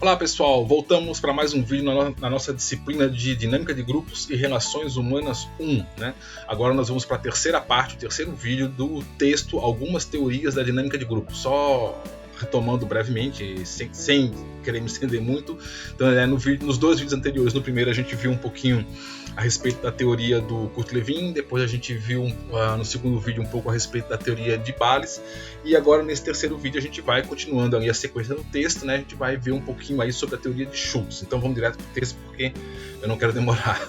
Olá pessoal, voltamos para mais um vídeo na nossa disciplina de Dinâmica de Grupos e Relações Humanas 1. Né? Agora nós vamos para a terceira parte, o terceiro vídeo do texto Algumas Teorias da Dinâmica de Grupos. Só retomando brevemente, sem querer me estender muito. Então, nos dois vídeos anteriores, no primeiro a gente viu um pouquinho a respeito da teoria do Kurt Lewin, depois a gente viu no segundo vídeo um pouco a respeito da teoria de Bayes, e agora nesse terceiro vídeo a gente vai continuando ali a sequência do texto, né? A gente vai ver um pouquinho aí sobre a teoria de Schultz. Então vamos direto para o texto porque eu não quero demorar,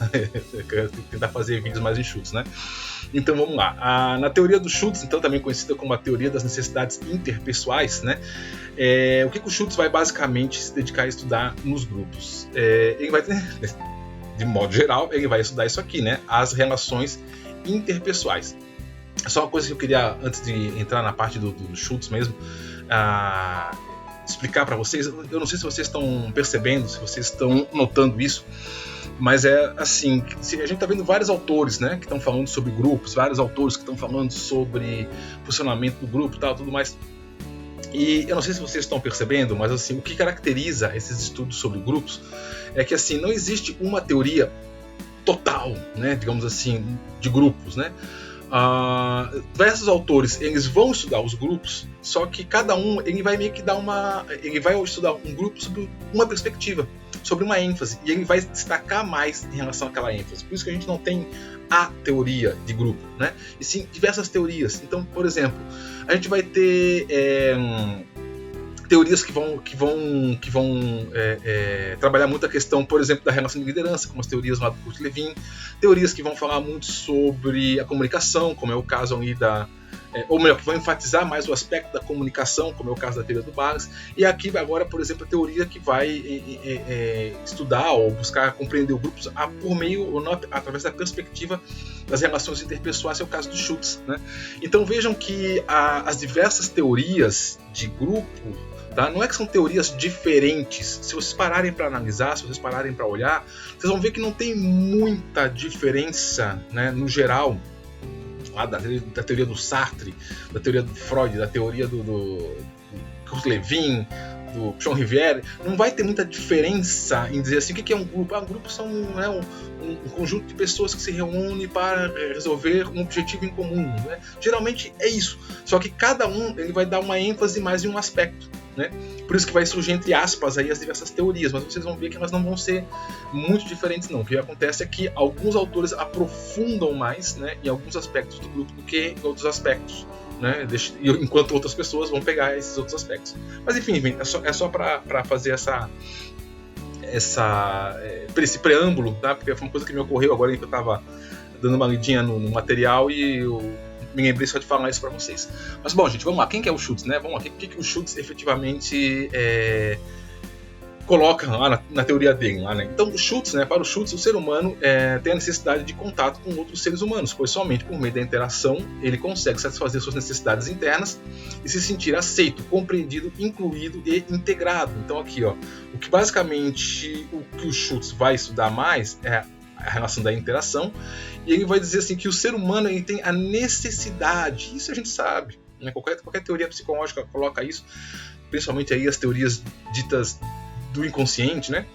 eu quero tentar fazer vídeos mais enxutos, né? Então vamos lá. Na teoria do Schultz, então também conhecida como a teoria das necessidades interpessoais, né? O que o Schultz vai basicamente se dedicar a estudar nos grupos? Ele vai ter, de modo geral, ele vai estudar isso aqui, né? As relações interpessoais. Só uma coisa que eu queria, antes de entrar na parte do Schultz mesmo, explicar para vocês. Eu não sei se vocês estão percebendo, se vocês estão notando isso, mas é assim, a gente está vendo vários autores, né, que estão falando sobre grupos, vários autores que estão falando sobre funcionamento do grupo e tal, tudo mais. E eu não sei se vocês estão percebendo, mas assim, o que caracteriza esses estudos sobre grupos é que assim, não existe uma teoria total, né, digamos assim, de grupos, né? Diversos autores, eles vão estudar os grupos, só que cada um ele vai meio que ele vai estudar um grupo sobre uma perspectiva, sobre uma ênfase, e ele vai destacar mais em relação àquela ênfase. Por isso que a gente não tem a teoria de grupo, né? E sim diversas teorias. Então, por exemplo, a gente vai ter teorias que vão trabalhar muito a questão, por exemplo, da relação de liderança, como as teorias lá do Kurt Lewin, teorias que vão falar muito sobre a comunicação, como é o caso ali ou melhor, que vão enfatizar mais o aspecto da comunicação, como é o caso da teoria do Bayes. E aqui agora, por exemplo, a teoria que vai estudar ou buscar compreender o grupo através da perspectiva das relações interpessoais, é o caso do Schultz, né? Então vejam que as diversas teorias de grupo, tá? Não é que são teorias diferentes. Se vocês pararem para analisar, se vocês pararem para olhar, vocês vão ver que não tem muita diferença, né, no geral, da teoria do Sartre, da teoria do Freud, da teoria do Kurt Lewin, do Jean Rivière. Não vai ter muita diferença em dizer assim, o que é um grupo? Um grupo são um conjunto de pessoas que se reúnem para resolver um objetivo em comum, né? Geralmente é isso, só que cada um ele vai dar uma ênfase mais em um aspecto, né? Por isso que vai surgir entre aspas aí as diversas teorias, mas vocês vão ver que elas não vão ser muito diferentes não. O que acontece é que alguns autores aprofundam mais, né, em alguns aspectos do grupo do que em outros aspectos, né, enquanto outras pessoas vão pegar esses outros aspectos. Mas enfim, é só para fazer esse preâmbulo, tá? Porque foi uma coisa que me ocorreu agora que eu estava dando uma lidinha no material e eu me lembrei só de falar isso para vocês. Mas bom, gente, vamos lá. Quem que é o Schultz, né? Vamos lá. O que o Schultz efetivamente coloca lá na teoria dele, lá, né? Então, o Schultz, né? Para o Schultz, o ser humano tem a necessidade de contato com outros seres humanos, pois somente por meio da interação ele consegue satisfazer suas necessidades internas e se sentir aceito, compreendido, incluído e integrado. Então, aqui, ó, o que basicamente o que o Schultz vai estudar mais é a relação da interação, e ele vai dizer assim que o ser humano ele tem a necessidade, isso a gente sabe, né? Qualquer teoria psicológica coloca isso, principalmente aí as teorias ditas do inconsciente, né?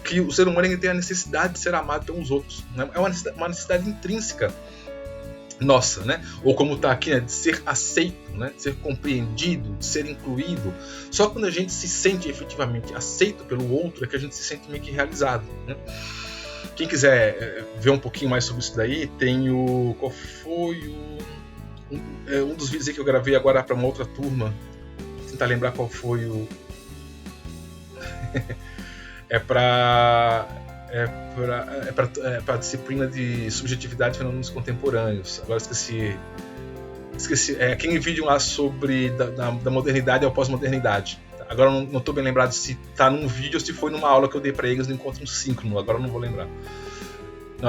Que o ser humano ele tem a necessidade de ser amado pelos outros, né? É uma necessidade intrínseca nossa, né? Ou como está aqui, né? De ser aceito, né? De ser compreendido, de ser incluído. Só quando a gente se sente efetivamente aceito pelo outro é que a gente se sente meio que realizado, né? Quem quiser ver um pouquinho mais sobre isso daí, tem qual foi um dos vídeos aí que eu gravei agora para uma outra turma. Vou tentar lembrar qual foi é para a disciplina de subjetividade e fenômenos contemporâneos. Agora esqueci. Aquele vídeo lá sobre da modernidade ao pós-modernidade. Agora eu não estou bem lembrado se está num vídeo ou se foi numa aula que eu dei para eles no Encontro Síncrono. Agora eu não vou lembrar.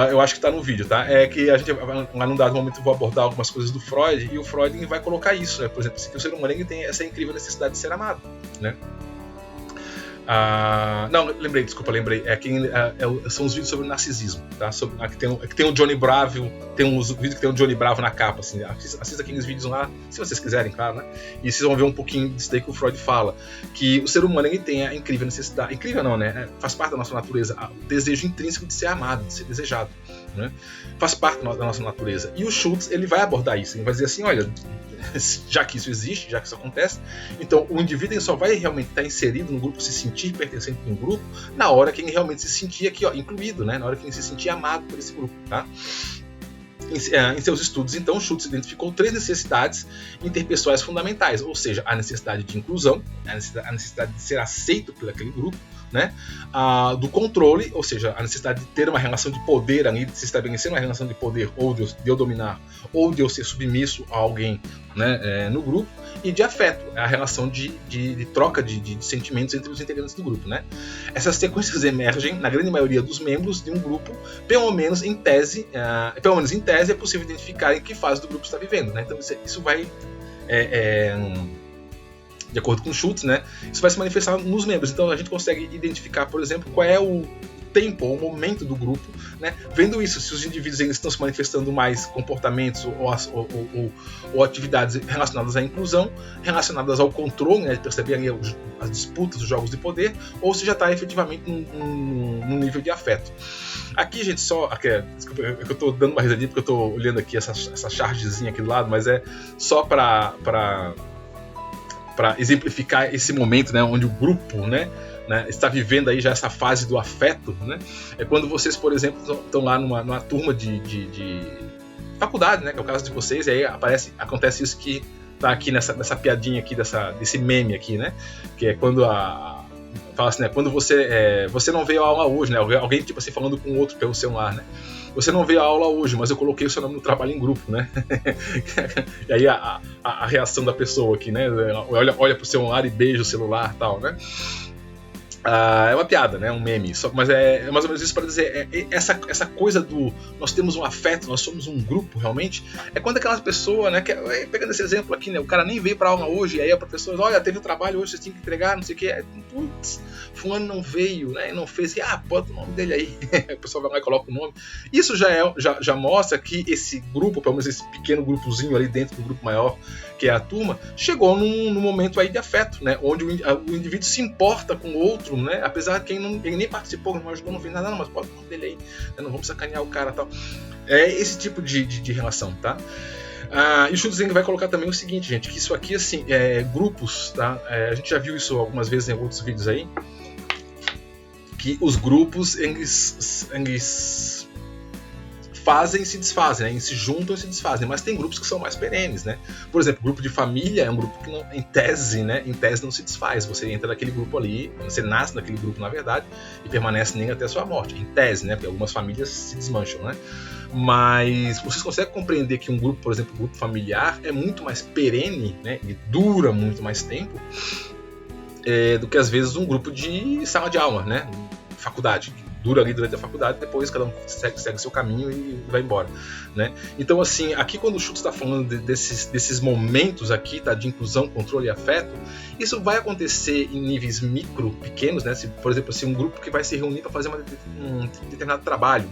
Eu acho que está no vídeo, tá? É que a gente, num dado momento, eu vou abordar algumas coisas do Freud, e o Freud ele vai colocar isso, né? Por exemplo, que o ser humano ele tem essa incrível necessidade de ser amado, né? Não, lembrei. São os vídeos sobre o narcisismo, tá? Que tem o Johnny Bravo, tem uns vídeos que tem o Johnny Bravo na capa, assim. Assista aqueles vídeos lá, se vocês quiserem, claro, né? E vocês vão ver um pouquinho disso daí que o Freud fala, que o ser humano ele tem a incrível necessidade, incrível não, né? Faz parte da nossa natureza, o desejo intrínseco de ser amado, de ser desejado, né? Faz parte da nossa natureza. E o Schultz, ele vai abordar isso, ele vai dizer assim, olha, já que isso existe, já que isso acontece, então o indivíduo só vai realmente estar inserido no grupo, se sentir pertencente a um grupo, na hora que ele realmente se sentir aqui, ó, incluído, né? Na hora que ele se sentir amado por esse grupo, tá? Em seus estudos, então, Schultz identificou 3 necessidades interpessoais fundamentais, ou seja, a necessidade de inclusão, a necessidade de ser aceito por aquele grupo, né? Do controle, ou seja, a necessidade de ter uma relação de poder, ali, de se estabelecer uma relação de poder, ou de eu dominar, ou de eu ser submisso a alguém, né, no grupo, e de afeto, a relação de troca de sentimentos entre os integrantes do grupo, né? Essas sequências emergem na grande maioria dos membros de um grupo, pelo menos em tese é possível identificar em que fase do grupo está vivendo, né? Então isso vai de acordo com Schultz, né, isso vai se manifestar nos membros. Então a gente consegue identificar, por exemplo, qual é o tempo ou o momento do grupo, né? Vendo isso, se os indivíduos ainda estão se manifestando mais comportamentos ou atividades relacionadas à inclusão, relacionadas ao controle, né? Perceber ali as disputas, os jogos de poder, ou se já está efetivamente num nível de afeto. Aqui, gente, desculpa, eu estou dando uma risadinha porque eu estou olhando aqui essa chargezinha aqui do lado, mas é só para exemplificar esse momento, né, onde o grupo, né, está vivendo aí já essa fase do afeto, né? É quando vocês, por exemplo, estão lá numa turma de faculdade, né, que é o caso de vocês, e aí acontece isso que tá aqui nessa piadinha aqui, desse meme aqui, né? Que é quando fala assim, né, quando você não veio à aula hoje, né? Alguém tipo assim falando com o outro pelo celular, né? Você não veio à aula hoje, mas eu coloquei o seu nome no trabalho em grupo, né? E aí a reação da pessoa aqui, né? Olha pro celular e beija o celular e tal, né? É uma piada, né? Um meme. Mas é mais ou menos isso para dizer. Essa coisa do nós temos um afeto, nós somos um grupo realmente. É quando aquelas pessoas, né? Pegando esse exemplo aqui, né? O cara nem veio para aula hoje, aí a professora, olha, teve um trabalho hoje, você tinha que entregar, não sei o que. Putz, fulano não veio, né? Não fez. Bota o nome dele aí. O pessoal vai lá e coloca o nome. Isso já mostra que esse grupo, pelo menos esse pequeno grupozinho ali dentro do grupo maior, que é a turma, chegou num momento aí de afeto, né? Onde o indivíduo se importa com o outro, né? Apesar de ele nem participou, não ajudou, não fez nada, não, mas pode o nome dele aí, né? Não vamos sacanear o cara e tal. É esse tipo de relação, tá? E o Schultz vai colocar também o seguinte, gente, que isso aqui, assim, grupos, tá? A gente já viu isso algumas vezes em outros vídeos aí, que os grupos, eles fazem e se desfazem, né? Eles se juntam e se desfazem, mas tem grupos que são mais perenes, né? Por exemplo, o grupo de família é um grupo que, em tese não se desfaz. Você entra naquele grupo ali, você nasce naquele grupo, na verdade, e permanece nele até a sua morte, em tese, né? Porque algumas famílias se desmancham, né? Mas vocês conseguem compreender que um grupo, por exemplo, um grupo familiar, é muito mais perene, né? E dura muito mais tempo do que, às vezes, um grupo de sala de aula, né? Faculdade, dura ali durante a faculdade, depois cada um segue seu caminho e vai embora, né? Então, assim, aqui quando o Schultz está falando desses momentos aqui, tá, de inclusão, controle e afeto, isso vai acontecer em níveis micro, pequenos, né? Se, por exemplo, assim, um grupo que vai se reunir para fazer um determinado trabalho,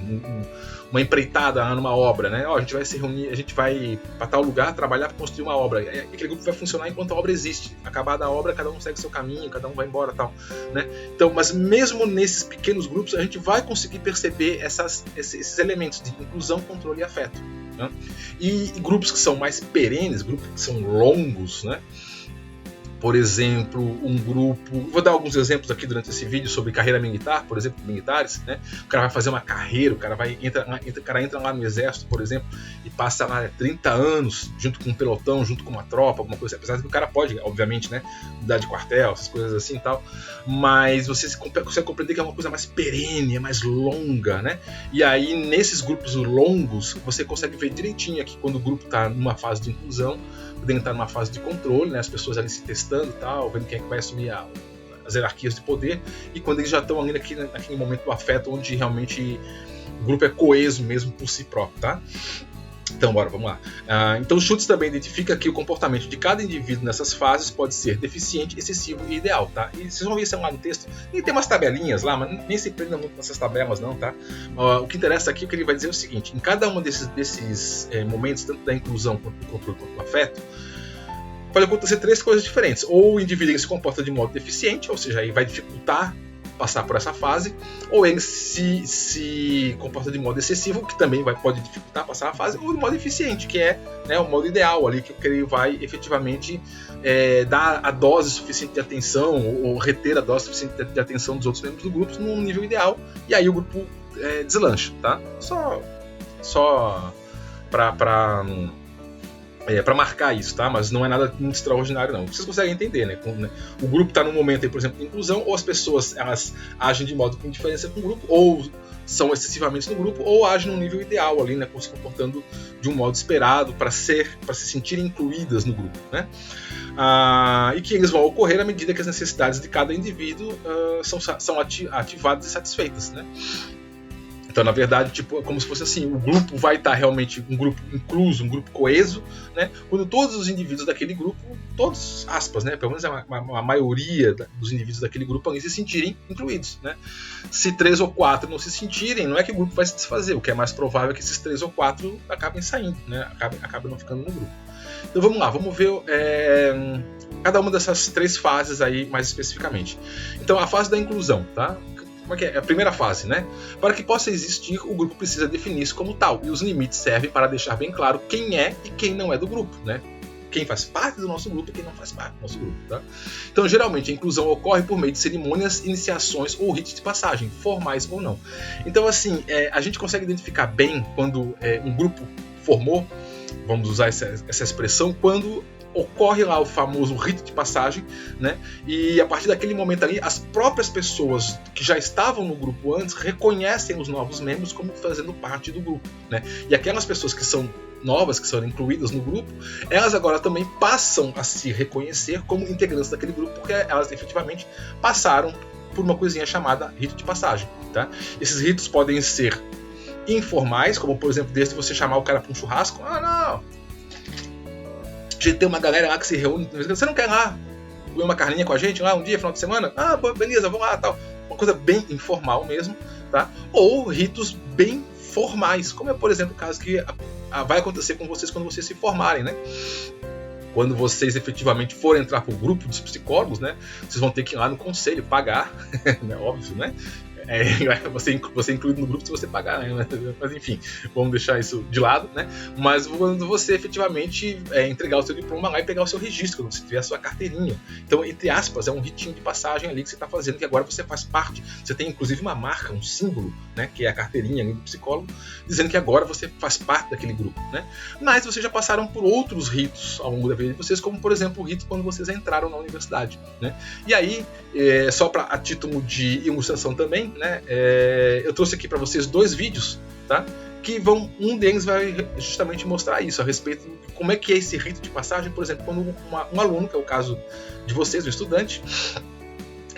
uma empreitada numa obra, né? A gente vai se reunir, a gente vai para tal lugar trabalhar para construir uma obra. Aquele grupo vai funcionar enquanto a obra existe. Acabada a obra, cada um segue seu caminho, cada um vai embora, tal, né? Então, mas mesmo nesses pequenos grupos, a gente vai conseguir perceber esses elementos de inclusão, controle e afeto, né? E grupos que são mais perenes, grupos que são longos, né? Por exemplo, um grupo... Vou dar alguns exemplos aqui durante esse vídeo sobre carreira militar, por exemplo, militares, né? O cara vai fazer uma carreira, o cara entra lá no exército, por exemplo, e passa lá 30 anos junto com um pelotão, junto com uma tropa, alguma coisa assim. Apesar de que o cara pode, obviamente, né, mudar de quartel, essas coisas assim e tal, mas você consegue compreender que é uma coisa mais perene, é mais longa, né? E aí, nesses grupos longos, você consegue ver direitinho aqui quando o grupo está numa fase de inclusão, podendo estar numa fase de controle, né? As pessoas ali se testando e tal, vendo quem é que vai assumir as hierarquias de poder, e quando eles já estão ali naquele momento do afeto, onde realmente o grupo é coeso mesmo por si próprio, tá? Então, vamos lá. Então, Schultz também identifica que o comportamento de cada indivíduo nessas fases pode ser deficiente, excessivo e ideal, tá? E vocês vão ver isso lá no texto. E tem umas tabelinhas lá, mas nem se prenda muito nessas tabelas, não, tá? O que interessa aqui é que ele vai dizer o seguinte: em cada um desses momentos, tanto da inclusão quanto do controle quanto do afeto, pode acontecer 3 coisas diferentes. Ou o indivíduo se comporta de modo deficiente, ou seja, aí vai dificultar passar por essa fase, ou ele se comporta de modo excessivo, que também pode dificultar passar a fase, ou de modo eficiente, que é, né, o modo ideal ali, que ele vai efetivamente dar a dose suficiente de atenção, ou reter a dose suficiente de atenção dos outros membros do grupo num nível ideal, e aí o grupo deslancha, tá? Só para marcar isso, tá? Mas não é nada muito extraordinário, não. Vocês conseguem entender, né? O grupo está num momento aí, por exemplo, de inclusão, ou as pessoas elas agem de modo com diferença com o grupo, ou são excessivamente no grupo, ou agem num nível ideal ali, né? Se comportando de um modo esperado para se sentirem incluídas no grupo, né? E que eles vão ocorrer à medida que as necessidades de cada indivíduo são ativadas e satisfeitas, né? Então, na verdade, tipo, é como se fosse assim, o grupo vai estar realmente um grupo incluso, um grupo coeso, né? Quando todos os indivíduos daquele grupo, todos, aspas, né? Pelo menos a maioria dos indivíduos daquele grupo ali se sentirem incluídos, né? Se 3 ou 4 não se sentirem, não é que o grupo vai se desfazer, o que é mais provável é que esses 3 ou 4 acabem saindo, né? Acabem não ficando no grupo. Então vamos lá, vamos ver cada uma dessas 3 fases aí mais especificamente. Então, a fase da inclusão, tá? Como é que é? A primeira fase, né? Para que possa existir, o grupo precisa definir-se como tal. E os limites servem para deixar bem claro quem é e quem não é do grupo, né? Quem faz parte do nosso grupo e quem não faz parte do nosso grupo, tá? Então, geralmente, a inclusão ocorre por meio de cerimônias, iniciações ou ritos de passagem, formais ou não. Então, assim, a gente consegue identificar bem quando um grupo formou, vamos usar essa expressão, quando ocorre lá o famoso rito de passagem, né? E a partir daquele momento ali, as próprias pessoas que já estavam no grupo antes reconhecem os novos membros como fazendo parte do grupo, né? E aquelas pessoas que são novas, que são incluídas no grupo, elas agora também passam a se reconhecer como integrantes daquele grupo, porque elas efetivamente passaram por uma coisinha chamada rito de passagem, tá? Esses ritos podem ser informais, como por exemplo, desde você chamar o cara para um churrasco, não, tem uma galera lá que se reúne, você não quer lá comer uma carninha com a gente lá um dia, final de semana? Beleza, vamos lá, tal. Uma coisa bem informal mesmo, tá? Ou ritos bem formais, como é, por exemplo, o caso que vai acontecer com vocês quando vocês se formarem, né? Quando vocês efetivamente forem entrar para o grupo dos psicólogos, né? Vocês vão ter que ir lá no conselho pagar, né? Óbvio, né? Você é incluído no grupo se você pagar, né? Mas enfim, vamos deixar isso de lado, né? Mas quando você efetivamente entregar o seu diploma lá e pegar o seu registro, quando você tiver a sua carteirinha. Então, entre aspas, é um ritinho de passagem ali que você está fazendo, que agora você faz parte. Você tem inclusive uma marca, um símbolo, né? Que é a carteirinha ali do psicólogo, dizendo que agora você faz parte daquele grupo, né? Mas vocês já passaram por outros ritos ao longo da vida de vocês, como por exemplo o rito quando vocês entraram na universidade, né? E aí, só a título de ilustração também, né? Eu trouxe aqui para vocês 2 vídeos, tá? Que um deles vai justamente mostrar isso, a respeito de como é que é esse rito de passagem, por exemplo, quando um aluno, que é o caso de vocês, um estudante,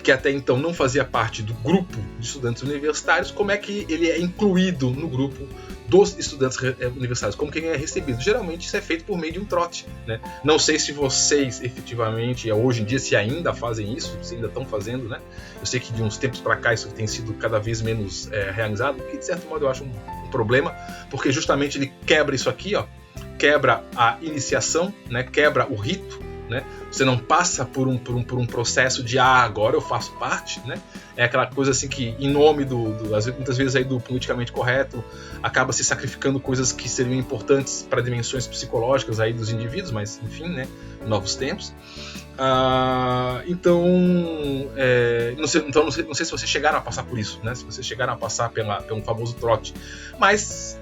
que até então não fazia parte do grupo de estudantes universitários, como é que ele é incluído no grupo dos estudantes universitários, como que ele é recebido. Geralmente isso é feito por meio de um trote, né? Não sei se vocês efetivamente, hoje em dia, se ainda fazem isso, se ainda estão fazendo, né? Eu sei que de uns tempos para cá isso tem sido cada vez menos realizado, o que de certo modo eu acho um problema, porque justamente ele quebra isso aqui, ó, quebra a iniciação, né? Quebra o rito, né? Você não passa por um processo de agora eu faço parte, né? É aquela coisa assim que, em nome muitas vezes aí do politicamente correto, acaba se sacrificando coisas que seriam importantes para dimensões psicológicas aí dos indivíduos, mas enfim, né? Novos tempos. Então, não sei se vocês chegaram a passar por isso, né? Se vocês chegaram a passar pelo famoso trote, mas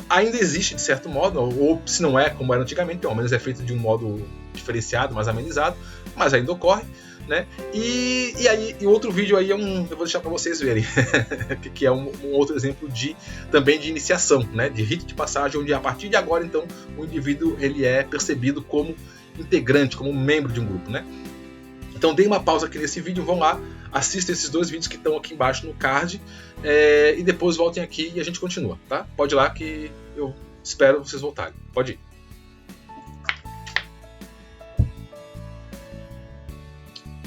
ainda existe de certo modo, ou se não é como era antigamente, pelo menos é feito de um modo diferenciado, mais amenizado, mas ainda ocorre, né? E aí, outro vídeo aí eu vou deixar para vocês verem, que é um outro exemplo também de iniciação, né? De rito de passagem, onde a partir de agora, então, o indivíduo ele é percebido como integrante, como membro de um grupo, né? Então, deem uma pausa aqui nesse vídeo, vão lá, assistam esses 2 vídeos que estão aqui embaixo no card, e depois voltem aqui e a gente continua, tá? Pode ir lá que eu Espero vocês voltarem. Pode ir.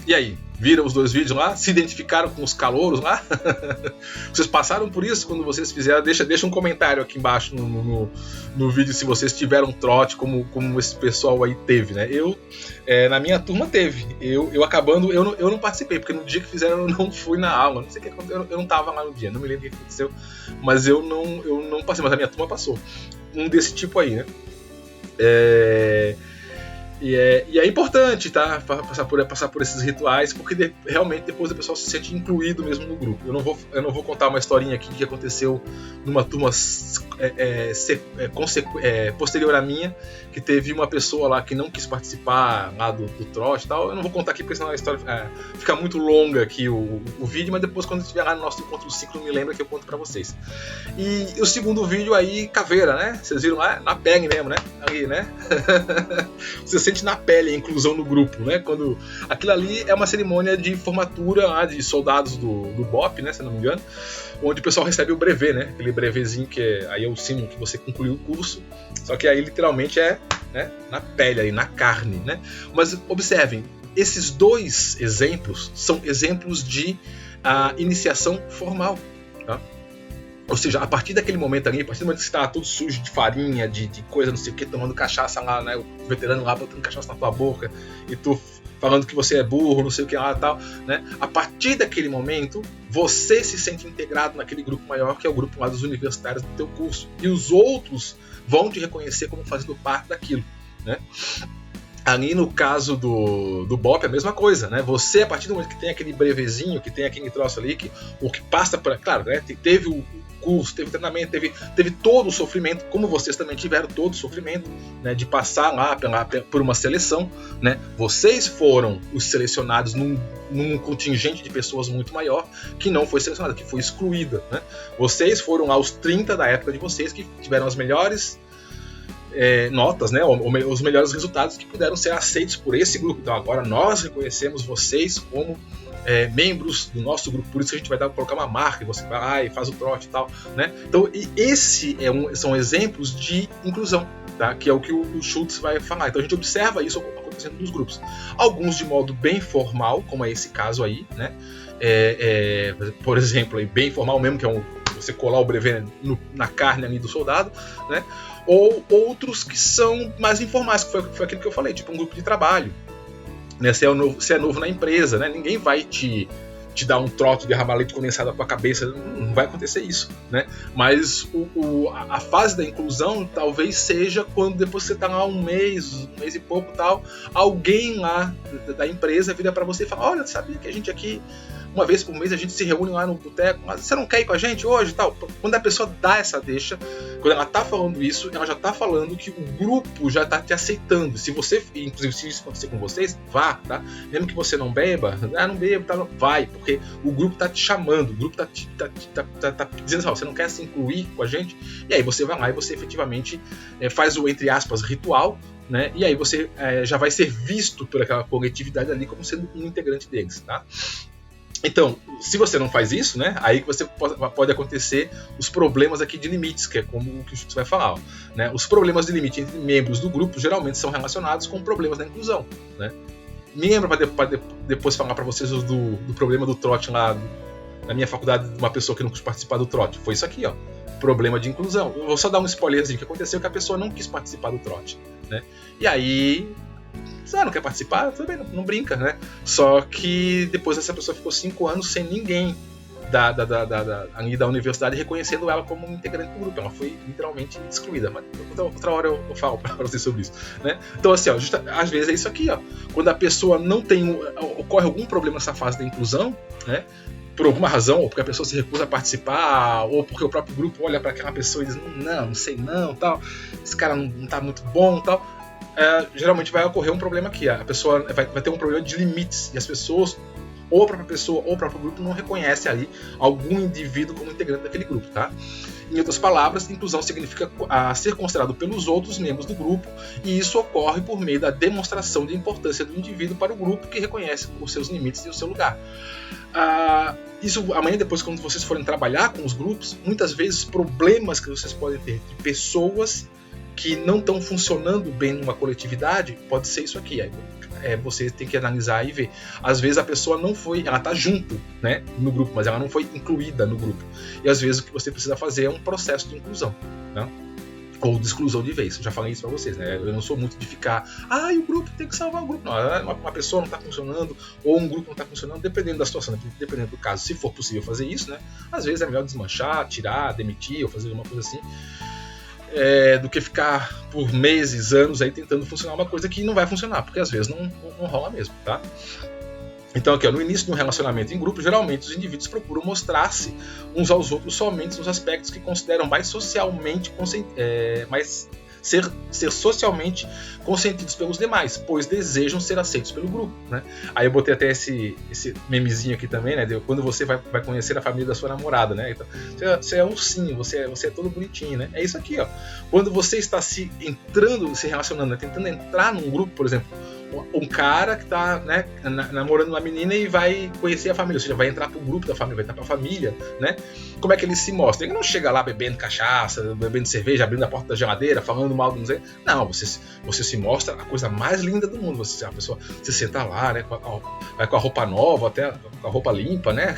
E aí, viram os 2 vídeos lá? Se identificaram com os calouros lá? Vocês passaram por isso quando vocês fizeram? Deixa um comentário aqui embaixo no vídeo se vocês tiveram trote como esse pessoal aí teve, né? Na minha turma teve. Eu acabando, eu não participei, porque no dia que fizeram eu não fui na aula. Não sei o que aconteceu, eu não estava lá no dia, não me lembro o que aconteceu. Mas eu não passei, mas a minha turma passou. Um desse tipo aí, né? E é importante, tá? Passar por esses rituais, porque realmente depois o pessoal se sente incluído mesmo no grupo. Eu não vou contar uma historinha aqui que aconteceu numa turma posterior à minha, que teve uma pessoa lá que não quis participar lá do trote e tal. Eu não vou contar aqui porque senão a história fica muito longa aqui o vídeo, mas depois quando estiver lá no nosso encontro do ciclo me lembra que eu conto pra vocês. E o segundo vídeo aí, caveira, né? Vocês viram lá? Na pele mesmo, né? Ali, né? Você sente na pele a inclusão no grupo, né? Quando aquilo ali é uma cerimônia de formatura lá de soldados do BOP, né? Se não me engano, onde o pessoal recebe o brevet, né? Aquele brevetzinho que aí é o símbolo que você concluiu o curso. Só que aí literalmente é, né, na pele, aí, na carne, né? Mas observem, esses 2 exemplos são exemplos de iniciação formal, tá? Ou seja, a partir daquele momento ali, a partir do momento que você está todo sujo de farinha, de coisa, não sei o que, tomando cachaça lá, né? O veterano lá botando cachaça na tua boca e tu falando que você é burro, não sei o que lá e tal, né? A partir daquele momento, você se sente integrado naquele grupo maior, que é o grupo lá dos universitários do teu curso. E os outros vão te reconhecer como fazendo parte daquilo, né? Ali no caso do BOP é a mesma coisa, né? Você, a partir do momento que tem aquele brevezinho, que tem aquele troço ali, o que passa por... Claro, né? Teve o curso, teve treinamento, teve todo o sofrimento, como vocês também tiveram todo o sofrimento, né? De passar lá por uma seleção, né? Vocês foram os selecionados num contingente de pessoas muito maior, que não foi selecionada, que foi excluída, né? Vocês foram lá os 30 da época de vocês, que tiveram as melhores... notas, né, os melhores resultados que puderam ser aceitos por esse grupo. Então agora nós reconhecemos vocês como membros do nosso grupo, por isso que a gente vai colocar uma marca e você vai lá e faz o trote e tal, né? Então são exemplos de inclusão, tá? Que é o que o Schultz vai falar. Então a gente observa isso acontecendo nos grupos, alguns de modo bem formal, como é esse caso aí, né? Por exemplo, bem formal mesmo, que é você colar o brevet na carne ali do soldado, né? Ou outros que são mais informais, que foi aquilo que eu falei, tipo um grupo de trabalho, né? Se é novo na empresa, né? Ninguém vai te dar um troço de ramalete condensado na tua cabeça, não vai acontecer isso, né? Mas a fase da inclusão talvez seja quando depois você está lá um mês e pouco tal, alguém lá da empresa vira para você e fala: olha, sabia que a gente aqui, uma vez por mês a gente se reúne lá no boteco, mas você não quer ir com a gente hoje e tal? Quando a pessoa dá essa deixa, quando ela tá falando isso, ela já tá falando que o grupo já tá te aceitando. Se você, inclusive se isso acontecer com vocês, vá, tá? Mesmo que você não beba, não bebo, tá, vai, porque o grupo tá te chamando, o grupo tá dizendo assim: você não quer se incluir com a gente? E aí você vai lá e você efetivamente faz o, entre aspas, ritual, né? E aí você já vai ser visto por aquela coletividade ali como sendo um integrante deles, tá? Então, se você não faz isso, né, aí que você pode acontecer os problemas aqui de limites, que é como o que o Schultz vai falar, ó, né? Os problemas de limite entre membros do grupo geralmente são relacionados com problemas da inclusão, né? Me lembra para depois falar para vocês do problema do trote lá na minha faculdade, de uma pessoa que não quis participar do trote. Foi isso aqui, ó, problema de inclusão. Eu vou só dar um spoilerzinho que aconteceu, que a pessoa não quis participar do trote, né? E aí... não quer participar? Tudo bem, não brinca, né? Só que depois essa pessoa ficou 5 anos sem ninguém da universidade reconhecendo ela como um integrante do grupo. Ela foi literalmente excluída. Mas outra hora eu falo para vocês sobre isso, né? Então, assim, ó, às vezes é isso aqui, ó. Quando a pessoa não tem... ocorre algum problema nessa fase da inclusão, né? Por alguma razão, ou porque a pessoa se recusa a participar, ou porque o próprio grupo olha para aquela pessoa e diz: não sei não, tal, esse cara não tá muito bom, tal. Geralmente vai ocorrer um problema aqui. A pessoa vai ter um problema de limites, e as pessoas, ou a própria pessoa ou o próprio grupo, não reconhece ali algum indivíduo como integrante daquele grupo, tá? Em outras palavras, inclusão significa ser considerado pelos outros membros do grupo, e isso ocorre por meio da demonstração de importância do indivíduo para o grupo, que reconhece os seus limites e o seu lugar. Isso amanhã, depois, quando vocês forem trabalhar com os grupos, muitas vezes problemas que vocês podem ter de pessoas que não estão funcionando bem numa coletividade, pode ser isso aqui. Você tem que analisar e ver. Às vezes a pessoa não foi, ela está junto, né, no grupo, mas ela não foi incluída no grupo. E às vezes o que você precisa fazer é um processo de inclusão, né? Ou de exclusão de vez. Eu já falei isso para vocês, né? Eu não sou muito de ficar, o grupo tem que salvar o grupo. Não, uma pessoa não está funcionando, ou um grupo não está funcionando, dependendo da situação, dependendo do caso. Se for possível fazer isso, né? Às vezes é melhor desmanchar, tirar, demitir, ou fazer alguma coisa assim, do que ficar por meses, anos aí tentando funcionar uma coisa que não vai funcionar, porque às vezes não rola mesmo, tá? Então aqui, no início de um relacionamento em grupo, geralmente os indivíduos procuram mostrar-se uns aos outros somente nos aspectos que consideram mais socialmente ser socialmente consentidos pelos demais, pois desejam ser aceitos pelo grupo, né? Aí eu botei até esse memezinho aqui também, né? Quando você vai conhecer a família da sua namorada, né? Então, você é um ursinho, você é todo bonitinho, né? É isso aqui, ó. Quando você está se relacionando, né? Tentando entrar num grupo, por exemplo, um cara que está, né, namorando uma menina e vai conhecer a família, ou seja, vai entrar pro grupo da família, vai entrar pra família, né? Como é que ele se mostra? Ele não chega lá bebendo cachaça, bebendo cerveja, abrindo a porta da geladeira, falando mal de não sei. Não, você se mostra a coisa mais linda do mundo. A pessoa se senta lá, né, vai com a roupa nova, até com a roupa limpa, né?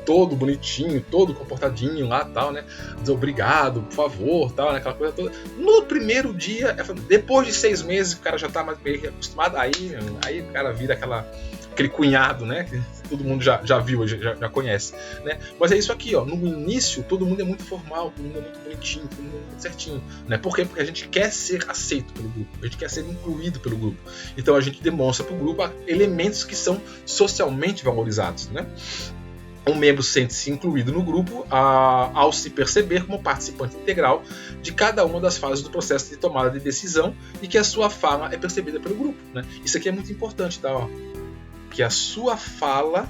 Todo bonitinho, todo comportadinho lá, tal, né? Diz obrigado, por favor, tal, né? Aquela coisa toda. No primeiro dia, depois de 6 meses, o cara já tá mais meio acostumado, aí o cara vira aquele cunhado, né? Que todo mundo já viu, já conhece, né? Mas é isso aqui, ó. No início, todo mundo é muito formal, todo mundo é muito bonitinho, todo mundo é muito certinho, né? Por quê? Porque a gente quer ser aceito pelo grupo, a gente quer ser incluído pelo grupo. Então a gente demonstra pro grupo elementos que são socialmente valorizados, né? Um membro sente-se incluído no grupo ao se perceber como participante integral de cada uma das fases do processo de tomada de decisão e que a sua fala é percebida pelo grupo, né? Isso aqui é muito importante, tá? Ó, que a sua fala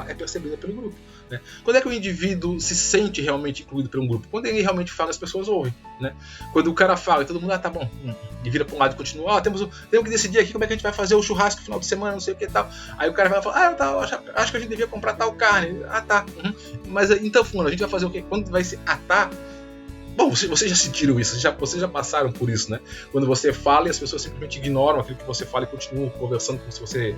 é percebida pelo grupo, né? Quando é que o indivíduo se sente realmente incluído por um grupo? Quando ele realmente fala, as pessoas ouvem, né? Quando o cara fala e todo mundo, tá bom, e vira para um lado e continua, temos que decidir aqui como é que a gente vai fazer o churrasco no final de semana, não sei o que e tal. Aí o cara vai falar, acho que a gente devia comprar tal carne. Mas então, fulano, a gente vai fazer o quê? Quando vai ser, tá. Bom, vocês já sentiram isso, vocês já passaram por isso, né? Quando você fala e as pessoas simplesmente ignoram aquilo que você fala e continuam conversando como se você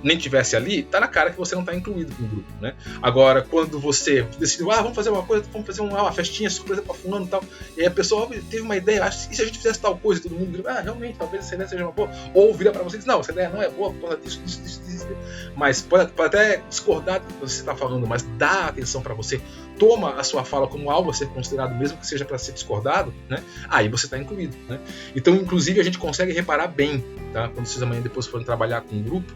nem tivesse ali, tá na cara que você não tá incluído no grupo, né? Agora, quando você decidiu, vamos fazer uma coisa, vamos fazer uma festinha surpresa pra fulano e tal, e aí a pessoa teve uma ideia, e se a gente fizesse tal coisa, todo mundo grita, realmente, talvez essa ideia seja uma boa, ou vira pra você e diz, não, essa ideia não é boa por causa disso. Mas pode até discordar do que você tá falando, mas dá atenção pra você, toma a sua fala como algo a ser considerado, mesmo que seja para ser discordado, né? Aí você está incluído, né? Então, inclusive, a gente consegue reparar bem, tá? Quando vocês amanhã depois forem trabalhar com um grupo,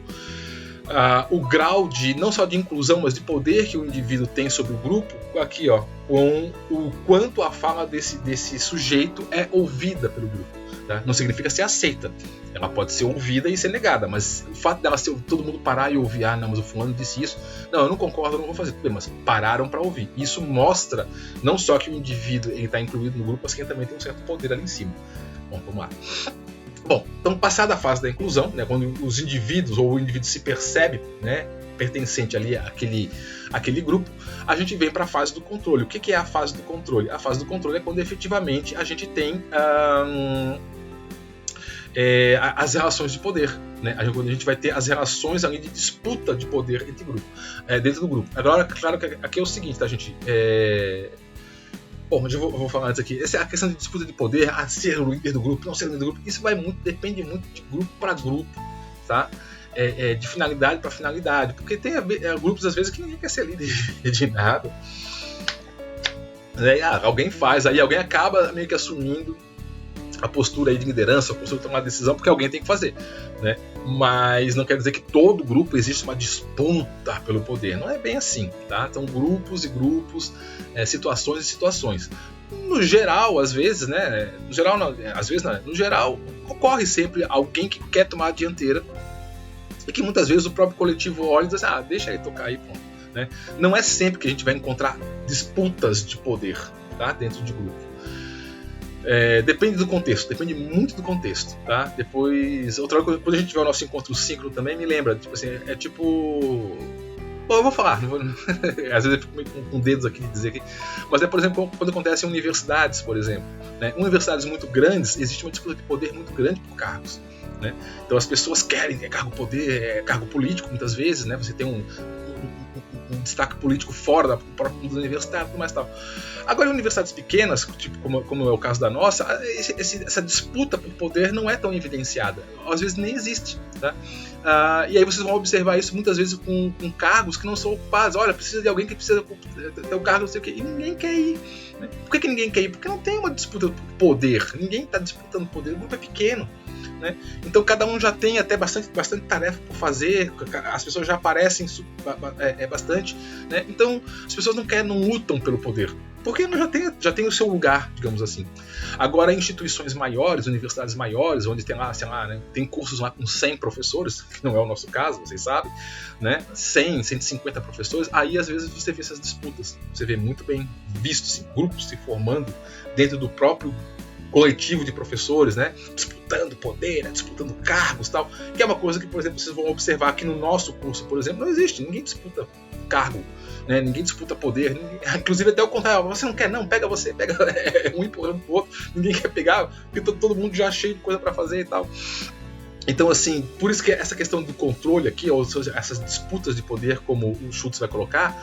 o grau de, não só de inclusão, mas de poder que o indivíduo tem sobre o grupo, aqui, ó, com o quanto a fala desse sujeito é ouvida pelo grupo. Tá? Não significa ser aceita. Ela pode ser ouvida e ser negada, mas o fato dela ser todo mundo parar e ouvir, não, mas o fulano disse isso, não, eu não concordo, eu não vou fazer tudo bem, mas pararam para ouvir. Isso mostra não só que o indivíduo está incluído no grupo, mas que ele também tem um certo poder ali em cima. Bom, vamos lá. Bom, então passada a fase da inclusão, né, quando os indivíduos ou o indivíduo se percebe, né, pertencente ali àquele grupo, a gente vem para a fase do controle. O que é a fase do controle? A fase do controle é quando efetivamente a gente tem as relações de poder, né? Quando a gente vai ter as relações ali de disputa de poder entre grupo, dentro do grupo. Agora, claro que aqui é o seguinte, tá, gente? Bom, eu vou falar antes aqui. Essa é a questão de disputa de poder, ser o líder do grupo, não ser o líder do grupo. Isso depende muito de grupo para grupo, tá? De finalidade para finalidade. Porque tem grupos, às vezes, que ninguém quer ser líder de nada. Alguém faz, aí alguém acaba meio que assumindo a postura aí de liderança, a postura de tomar decisão, porque alguém tem que fazer, né? Mas não quer dizer que todo grupo existe uma disputa pelo poder. Não é bem assim, tá? São grupos e grupos, situações e situações. No geral, às vezes, né? No geral, não, às vezes não. No geral, ocorre sempre alguém que quer tomar a dianteira e que muitas vezes o próprio coletivo olha e diz assim, deixa ele tocar aí, pronto, né? Não é sempre que a gente vai encontrar disputas de poder, tá? Dentro de grupo. Depende do contexto, depende muito do contexto, tá? Depois, outra coisa, quando a gente tiver o nosso encontro síncrono também, me lembra, tipo assim, eu vou falar, não vou, às vezes eu fico meio com dedos aqui de dizer aqui, mas por exemplo, quando acontece em universidades, por exemplo, né? Universidades muito grandes, existe uma disputa de poder muito grande por cargos, né? Então as pessoas querem ter cargo político muitas vezes, né? Você tem um destaque político fora do próprio mundo da universidade e tudo mais tal. Agora, em universidades pequenas, tipo, como é o caso da nossa, essa disputa por poder não é tão evidenciada. Às vezes nem existe. Tá? E aí vocês vão observar isso muitas vezes com cargos que não são ocupados. Olha, precisa de alguém que precisa ter o cargo, não sei o quê, e ninguém quer ir. Né? Por que ninguém quer ir? Porque não tem uma disputa por poder. Ninguém está disputando poder, o grupo é pequeno. Né? Então cada um já tem até bastante tarefa por fazer, as pessoas já aparecem bastante, né? Então as pessoas não lutam pelo poder, porque já tem o seu lugar, digamos assim. Agora, instituições maiores, universidades maiores, onde tem lá, sei lá, né, tem cursos lá com 100 professores, que não é o nosso caso, vocês sabem, né? 100, 150 professores, aí às vezes você vê essas disputas, você vê muito bem visto, assim, grupos se formando dentro do próprio coletivo de professores, né, disputando poder, né, disputando cargos e tal, que é uma coisa que, por exemplo, vocês vão observar que no nosso curso, por exemplo, não existe, ninguém disputa cargo, né, ninguém disputa poder, inclusive até o contrário, você não quer, não, pega um empurrando o outro, ninguém quer pegar, porque todo mundo já cheio de coisa para fazer e tal. Então, assim, por isso que essa questão do controle aqui, ou seja, essas disputas de poder, como o Schultz vai colocar,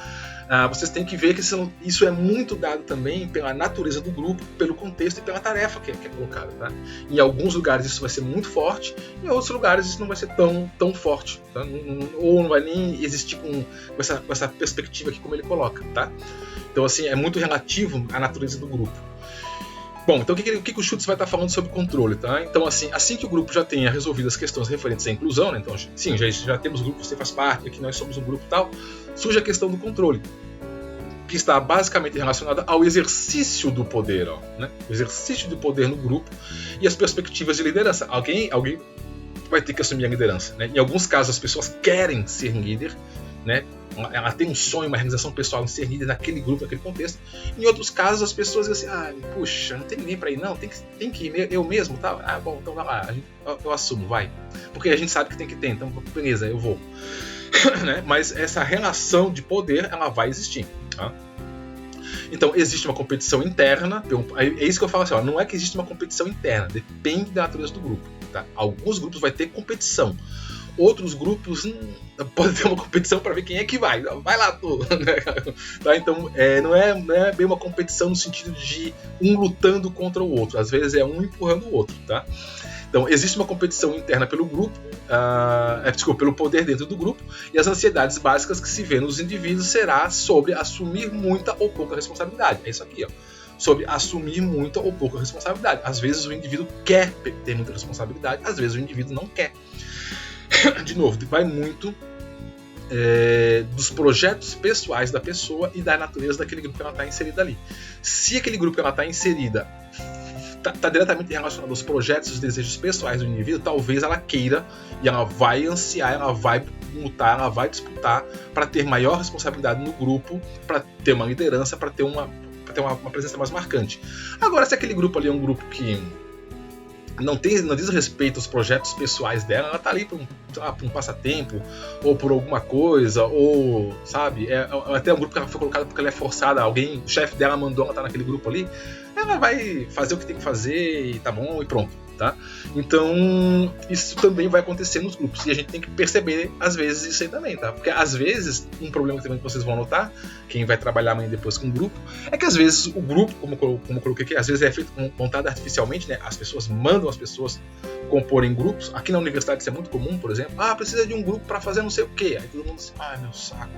vocês têm que ver que isso é muito dado também pela natureza do grupo, pelo contexto e pela tarefa que é colocada. Tá? Em alguns lugares isso vai ser muito forte, em outros lugares isso não vai ser tão forte. Tá? Ou não vai nem existir com essa perspectiva aqui como ele coloca. Tá? Então, assim, é muito relativo à natureza do grupo. Bom, então o que o Schultz vai estar falando sobre controle, tá? Então, assim que o grupo já tenha resolvido as questões referentes à inclusão, né? Então, sim, já temos o grupo, você faz parte, aqui nós somos um grupo e tal, surge a questão do controle, que está basicamente relacionada ao exercício do poder, né? O exercício do poder no grupo e as perspectivas de liderança. Alguém vai ter que assumir a liderança, né? Em alguns casos as pessoas querem ser líder, né? Ela tem um sonho, uma realização pessoal em ser líder naquele grupo, naquele contexto. Em outros casos, as pessoas dizem assim, puxa, não tem ninguém para ir, não, tem que ir eu mesmo, tal. Bom, então vai lá, eu assumo, vai. Porque a gente sabe que tem que ter, então beleza, eu vou. Né? Mas essa relação de poder, ela vai existir. Tá? Então, existe uma competição interna, é isso que eu falo assim, não é que existe uma competição interna, depende da natureza do grupo. Tá? Alguns grupos vai ter competição. Outros grupos podem ter uma competição para ver quem é que vai. Vai lá, tu. Tá? Então, não é bem uma competição no sentido de um lutando contra o outro. Às vezes é um empurrando o outro. Tá? Então, existe uma competição interna pelo grupo, pelo poder dentro do grupo, e as ansiedades básicas que se vê nos indivíduos será sobre assumir muita ou pouca responsabilidade. É isso aqui, ó. Sobre assumir muita ou pouca responsabilidade. Às vezes o indivíduo quer ter muita responsabilidade, às vezes o indivíduo não quer. De novo, vai muito dos projetos pessoais da pessoa e da natureza daquele grupo que ela está inserida ali. Se aquele grupo que ela está inserida está diretamente relacionado aos projetos e os desejos pessoais do indivíduo, talvez ela queira e ela vai ansiar, ela vai lutar, ela vai disputar para ter maior responsabilidade no grupo, para ter uma liderança, para ter uma presença mais marcante. Agora, se aquele grupo ali é um grupo que não diz respeito aos projetos pessoais dela, ela tá ali por um passatempo, ou por alguma coisa, ou, sabe, até um grupo que ela foi colocada porque ela é forçada, o chefe dela mandou ela estar naquele grupo ali, ela vai fazer o que tem que fazer e tá bom, e pronto, tá? Então, isso também vai acontecer nos grupos, e a gente tem que perceber, às vezes, isso aí também, tá? Porque, às vezes, um problema também que vocês vão notar, quem vai trabalhar amanhã depois com o grupo, é que, às vezes, o grupo, como eu coloquei aqui, às vezes é feito montado artificialmente, né? As pessoas mandam as pessoas comporem grupos. Aqui na universidade isso é muito comum, por exemplo. Precisa de um grupo para fazer não sei o quê. Aí todo mundo diz, meu saco.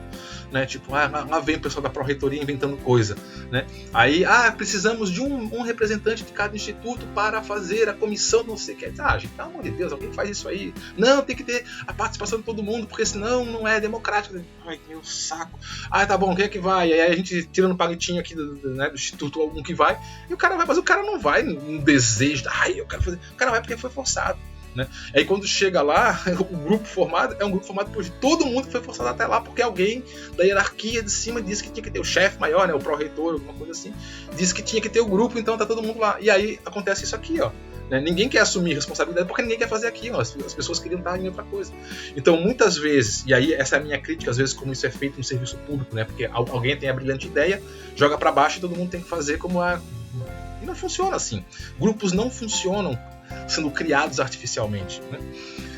Né? Tipo, lá vem o pessoal da pró-reitoria inventando coisa. Né? Aí, precisamos de um representante de cada instituto para fazer a comissão não sei o quê. Gente, pelo amor de Deus, alguém faz isso aí. Não, tem que ter a participação de todo mundo, porque senão não é democrático. Ai, meu saco. Tá bom, quem é que vai? Aí a gente tira no palitinho aqui do instituto algum que vai, e o cara vai, mas o cara não vai no desejo, eu quero fazer. O cara vai porque foi forçado. Né? Aí quando chega lá, o grupo formado é um grupo formado por todo mundo que foi forçado até lá, porque alguém da hierarquia de cima disse que tinha que ter o chefe maior, né, o pró-reitor, alguma coisa assim, disse que tinha que ter o grupo, então tá todo mundo lá. E aí acontece isso aqui, ó. né? Ninguém quer assumir responsabilidade porque ninguém quer fazer aquilo, as pessoas queriam estar em outra coisa. Então, muitas vezes, e aí essa é a minha crítica, às vezes, como isso é feito no serviço público, né? Porque alguém tem a brilhante ideia, joga para baixo e todo mundo tem que fazer como a... E não funciona assim. Grupos não funcionam sendo criados artificialmente, né?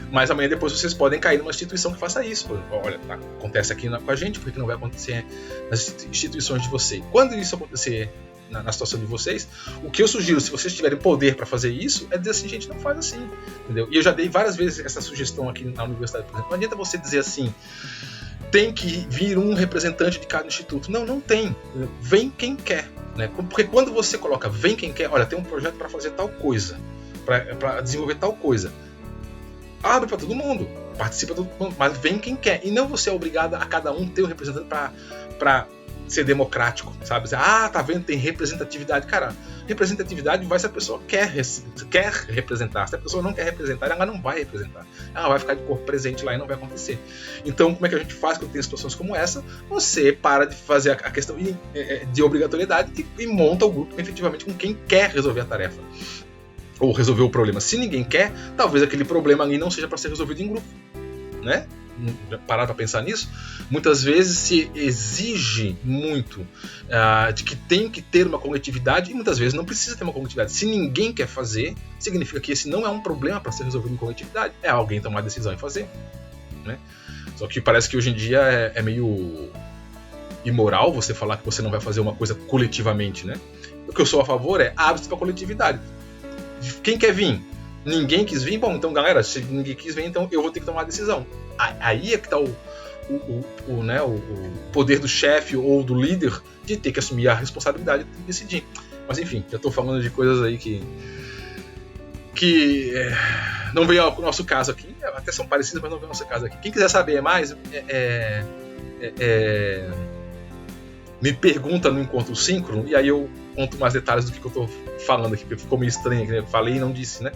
Mas amanhã depois vocês podem cair numa instituição que faça isso. Olha, tá, acontece aqui com a gente, por que não vai acontecer nas instituições de vocês? Quando isso acontecer na situação de vocês, o que eu sugiro, se vocês tiverem poder para fazer isso, é dizer assim, gente, não faz assim, entendeu? E eu já dei várias vezes essa sugestão aqui na universidade, por exemplo. Não adianta você dizer assim, tem que vir um representante de cada instituto. Não, não tem. Vem quem quer, né? Porque quando você coloca vem quem quer, olha, tem um projeto para fazer tal coisa, para desenvolver tal coisa, abre para todo mundo, participa todo mundo, mas vem quem quer. E não você é obrigado a cada um ter um representante para ser democrático, sabe? Ah, tá vendo, tem representatividade. Cara, representatividade vai se a pessoa quer representar. Se a pessoa não quer representar, ela não vai representar. Ela vai ficar de corpo presente lá e não vai acontecer. Então, como é que a gente faz quando tem situações como essa? Você para de fazer a questão de obrigatoriedade e monta o grupo efetivamente com quem quer resolver a tarefa. Ou resolver o problema. Se ninguém quer, talvez aquele problema ali não seja para ser resolvido em grupo, né? Parar para pensar nisso, muitas vezes se exige muito de que tem que ter uma coletividade e muitas vezes não precisa ter uma coletividade. Se ninguém quer fazer, significa que esse não é um problema para ser resolvido em coletividade, é alguém tomar a decisão e fazer, né? Só que parece que hoje em dia é meio imoral você falar que você não vai fazer uma coisa coletivamente, né? O que eu sou a favor é abre-se para a coletividade. Quem quer vir? Ninguém quis vir? Bom, então galera, se ninguém quis vir, então eu vou ter que tomar a decisão. Aí é que está o poder do chefe ou do líder de ter que assumir a responsabilidade de decidir. Mas enfim, já estou falando de coisas aí que não veio ao nosso caso aqui, até são parecidas, mas não veio ao nosso caso aqui. Quem quiser saber mais, me pergunta no encontro síncrono e aí eu conto mais detalhes do que eu estou falando aqui, porque ficou meio estranho, né? Eu falei e não disse, né?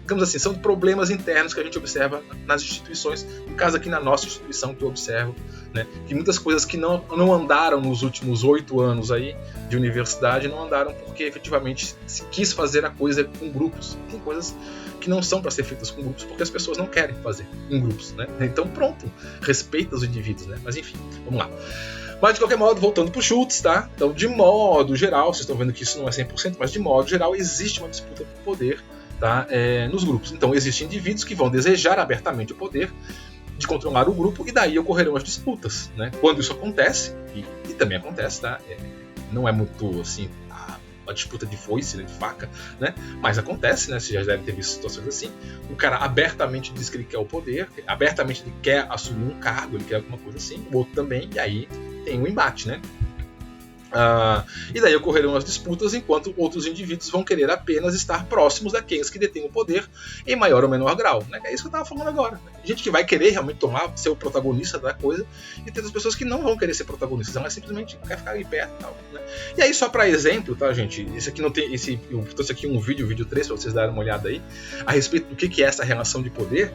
Digamos assim, são problemas internos que a gente observa nas instituições, no caso aqui na nossa instituição que eu observo, né? Que muitas coisas que não andaram nos últimos 8 anos aí de universidade não andaram porque efetivamente se quis fazer a coisa com grupos. Tem coisas que não são para ser feitas com grupos porque as pessoas não querem fazer em grupos, né? Então pronto, respeita os indivíduos, né? Mas enfim, vamos lá. Mas de qualquer modo, voltando para o Schultz, tá? Então, de modo geral, vocês estão vendo que isso não é 100%, mas de modo geral existe uma disputa por poder, tá? Nos grupos. Então, existem indivíduos que vão desejar abertamente o poder de controlar o grupo e daí ocorrerão as disputas, né? Quando isso acontece, e também acontece, tá? Não é muito assim a disputa de foice, né, de faca, né? Mas acontece, né? Vocês já devem ter visto situações assim. O cara abertamente diz que ele quer o poder, abertamente ele quer assumir um cargo, ele quer alguma coisa assim, o outro também, e aí tem um embate, né? E daí ocorrerão as disputas enquanto outros indivíduos vão querer apenas estar próximos daqueles que detêm o poder em maior ou menor grau, né? É isso que eu estava falando agora, né? Gente que vai querer realmente ser o protagonista da coisa e tem as pessoas que não vão querer ser protagonistas, mas simplesmente quer ficar ali perto e tal, né? E aí só para exemplo, tá, gente? Esse aqui não tem, eu trouxe aqui um vídeo 3 para vocês darem uma olhada aí a respeito do que é essa relação de poder,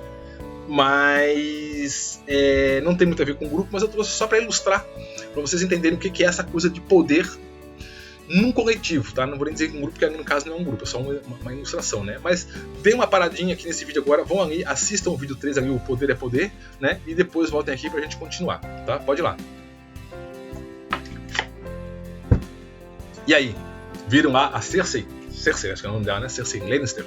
mas não tem muito a ver com o grupo, mas eu trouxe só para ilustrar, para vocês entenderem o que é essa coisa de poder num coletivo, tá? Não vou nem dizer um grupo, porque no caso não é um grupo, é só uma ilustração, né? Mas dê uma paradinha aqui nesse vídeo agora, vão ali, assistam o vídeo 3 ali, o Poder é Poder, né? E depois voltem aqui pra gente continuar, tá? Pode ir lá. E aí, viram lá a Cersei, acho que é o nome dela, né? Cersei Lannister.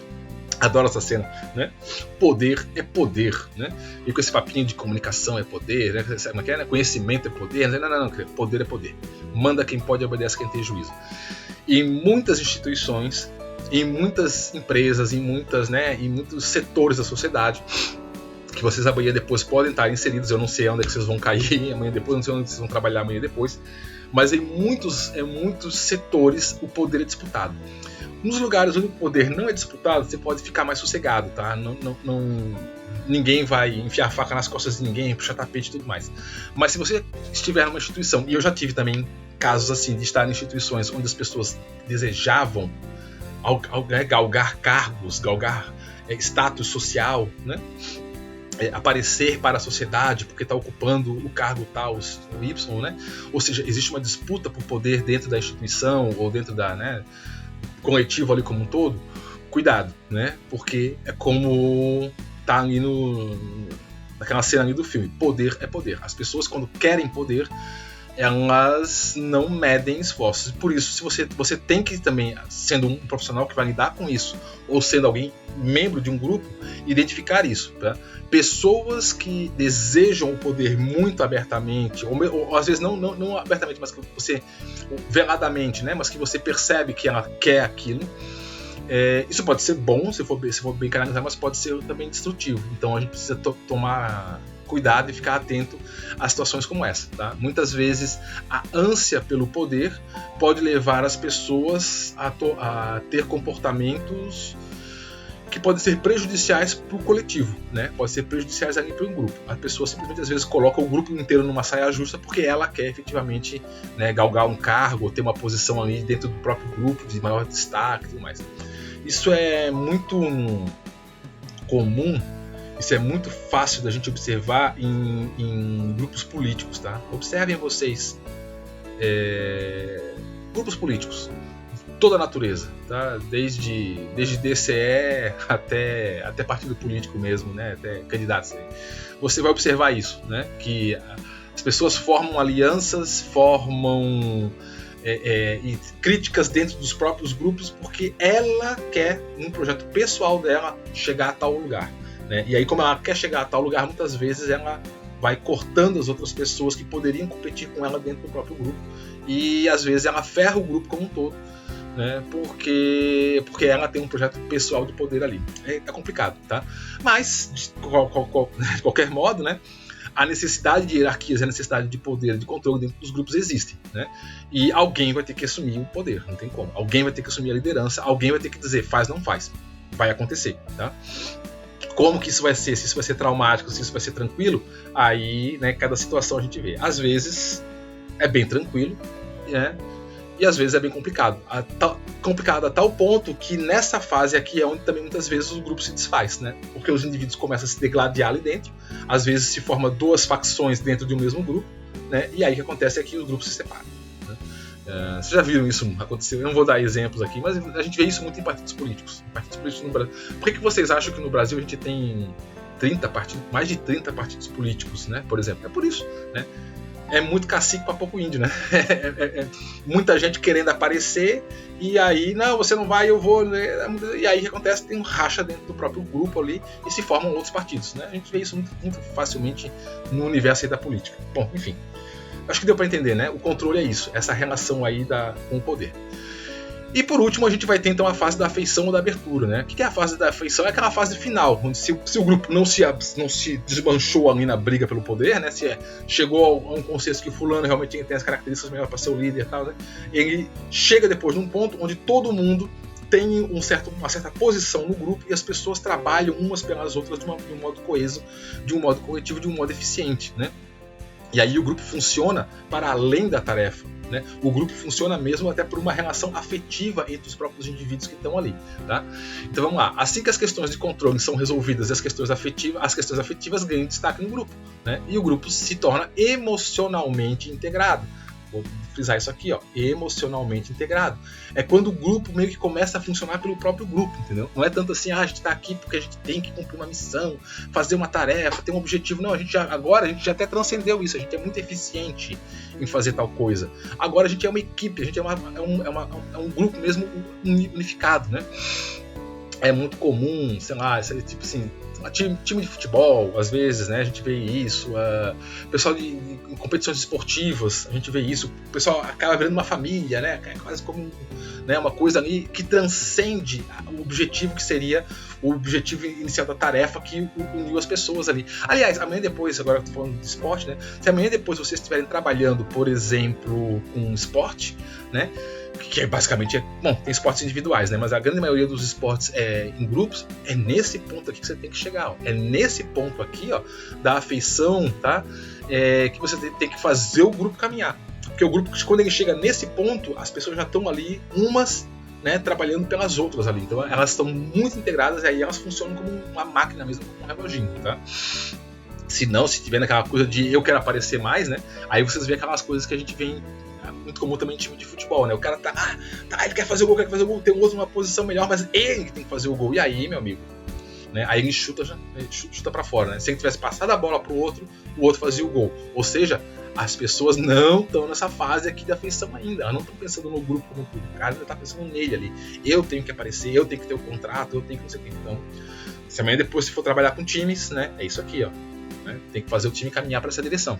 Adoro essa cena, né? Poder é poder, né? E com esse papinho de comunicação é poder, né? Conhecimento é poder, não, poder é poder. Manda quem pode, obedece quem tem juízo. E em muitas instituições, em muitas empresas, em muitos setores da sociedade, que vocês amanhã depois podem estar inseridos, eu não sei onde é que vocês vão cair amanhã depois, não sei onde vocês vão trabalhar amanhã depois, mas em muitos setores o poder é disputado. Nos lugares onde o poder não é disputado, você pode ficar mais sossegado, tá? Ninguém vai enfiar a faca nas costas de ninguém, puxar tapete e tudo mais. Mas se você estiver numa instituição, e eu já tive também casos assim, de estar em instituições onde as pessoas desejavam galgar cargos, galgar status social, né? Aparecer para a sociedade porque está ocupando o cargo tal, o Y, né? Ou seja, existe uma disputa por poder dentro da instituição ou dentro da, né, coletivo ali como um todo. cuidado, né? Porque é como tá ali naquela cena ali do filme. Poder é poder. As pessoas, quando querem poder, elas não medem esforços. Por isso, se você tem que também, sendo um profissional que vai lidar com isso, ou sendo alguém, membro de um grupo, identificar isso. Tá? Pessoas que desejam o poder muito abertamente, ou às vezes não abertamente, mas que você, veladamente, né? Mas que você percebe que ela quer aquilo. Isso pode ser bom, se for bem canalizado, mas pode ser também destrutivo. Então a gente precisa tomar cuidado e ficar atento a situações como essa. Tá? Muitas vezes a ânsia pelo poder pode levar as pessoas a ter comportamentos que podem ser prejudiciais para o coletivo, né? Pode ser prejudiciais ali para um grupo. A pessoa simplesmente às vezes coloca o grupo inteiro numa saia justa porque ela quer efetivamente, né, galgar um cargo ou ter uma posição ali dentro do próprio grupo de maior destaque e tudo mais. Isso é muito comum, isso é muito fácil da gente observar em grupos políticos, tá? Observem vocês grupos políticos, toda a natureza, tá? Desde DCE até partido político mesmo, né? Até candidatos. Você vai observar isso, né? Que as pessoas formam alianças, formam e críticas dentro dos próprios grupos porque ela quer, num projeto pessoal dela, chegar a tal lugar, né? E aí, como ela quer chegar a tal lugar, muitas vezes ela vai cortando as outras pessoas que poderiam competir com ela dentro do próprio grupo e às vezes ela ferra o grupo como um todo, né? Porque ela tem um projeto pessoal de poder ali. É complicado, tá? Mas de qualquer modo, né? A necessidade de hierarquias, a necessidade de poder, de controle dentro dos grupos existe, né? E alguém vai ter que assumir o poder, não tem como. Alguém vai ter que assumir a liderança, alguém vai ter que dizer faz, não faz. Vai acontecer, tá? Como que isso vai ser? Se isso vai ser traumático, se isso vai ser tranquilo, aí, né, cada situação a gente vê. Às vezes é bem tranquilo, né? E às vezes é bem complicado. Complicado a tal ponto que nessa fase aqui é onde também muitas vezes o grupo se desfaz, né? Porque os indivíduos começam a se degladiar ali dentro, às vezes se forma duas facções dentro de um mesmo grupo, né? E aí o que acontece é que os grupos se separam, né? Vocês já viram isso acontecer? Eu não vou dar exemplos aqui, mas a gente vê isso muito em partidos políticos. Partidos políticos no Brasil. Por que vocês acham que no Brasil a gente tem mais de 30 partidos políticos, né? Por exemplo, é por isso, né? É muito cacique para pouco índio, né? Muita gente querendo aparecer e aí, não, você não vai, eu vou, né? E aí o que acontece? Tem um racha dentro do próprio grupo ali e se formam outros partidos, né? A gente vê isso muito, muito facilmente no universo aí da política. Bom, enfim, acho que deu para entender, né? O controle é isso, essa relação aí com o poder. E por último a gente vai ter então a fase da afeição ou da abertura, né? O que é a fase da afeição? É aquela fase final, onde se o grupo não se desmanchou ali na briga pelo poder, né? Se chegou a um consenso que fulano realmente tem as características melhores para ser o líder e tal, né? Ele chega depois num ponto onde todo mundo tem uma certa posição no grupo e as pessoas trabalham umas pelas outras de um modo coeso, de um modo coletivo, de um modo eficiente, né? E aí o grupo funciona para além da tarefa, né? O grupo funciona mesmo até por uma relação afetiva entre os próprios indivíduos que estão ali, tá? Então vamos lá. Assim que as questões de controle são resolvidas e as questões afetivas ganham destaque no grupo, né? E o grupo se torna emocionalmente integrado. Vou frisar isso aqui, ó, emocionalmente integrado. É quando o grupo meio que começa a funcionar pelo próprio grupo, entendeu? Não é tanto assim, a gente está aqui porque a gente tem que cumprir uma missão, fazer uma tarefa, ter um objetivo. Não, agora a gente já até transcendeu isso, a gente é muito eficiente em fazer tal coisa. Agora a gente é uma equipe, a gente é um grupo mesmo unificado, né? É muito comum, sei lá, tipo assim, time de futebol, às vezes, né, a gente vê isso, pessoal de competições esportivas, a gente vê isso, o pessoal acaba virando uma família, né, é quase como, né, uma coisa ali que transcende o objetivo que seria o objetivo inicial da tarefa que uniu as pessoas ali. Aliás, amanhã depois, agora eu tô falando de esporte, né, se amanhã depois vocês estiverem trabalhando, por exemplo, com esporte, né, que basicamente bom, tem esportes individuais, né? Mas a grande maioria dos esportes em grupos, é nesse ponto aqui que você tem que chegar, ó. É nesse ponto aqui, ó, da afeição, tá? Que você tem que fazer o grupo caminhar. Porque o grupo, quando ele chega nesse ponto, as pessoas já estão ali, umas, né, trabalhando pelas outras ali. Então elas estão muito integradas e aí elas funcionam como uma máquina mesmo, como um reloginho, tá? Se tiver naquela coisa de eu quero aparecer mais, né? Aí vocês veem aquelas coisas que a gente vem muito comum também em time de futebol, né? O cara ele quer fazer o gol, tem um outro numa posição melhor, mas ele tem que fazer o gol. E aí, meu amigo, né? Aí ele chuta para fora, né? Se ele tivesse passado a bola pro outro, o outro fazia o gol. Ou seja, as pessoas não estão nessa fase aqui da afeição ainda. Elas não estão pensando no grupo como tudo. O cara ainda está pensando nele ali. Eu tenho que aparecer, eu tenho que ter o contrato, eu tenho que não sei o que. Então, se amanhã depois se for trabalhar com times, né? É isso aqui, ó. Né? Tem que fazer o time caminhar para essa direção.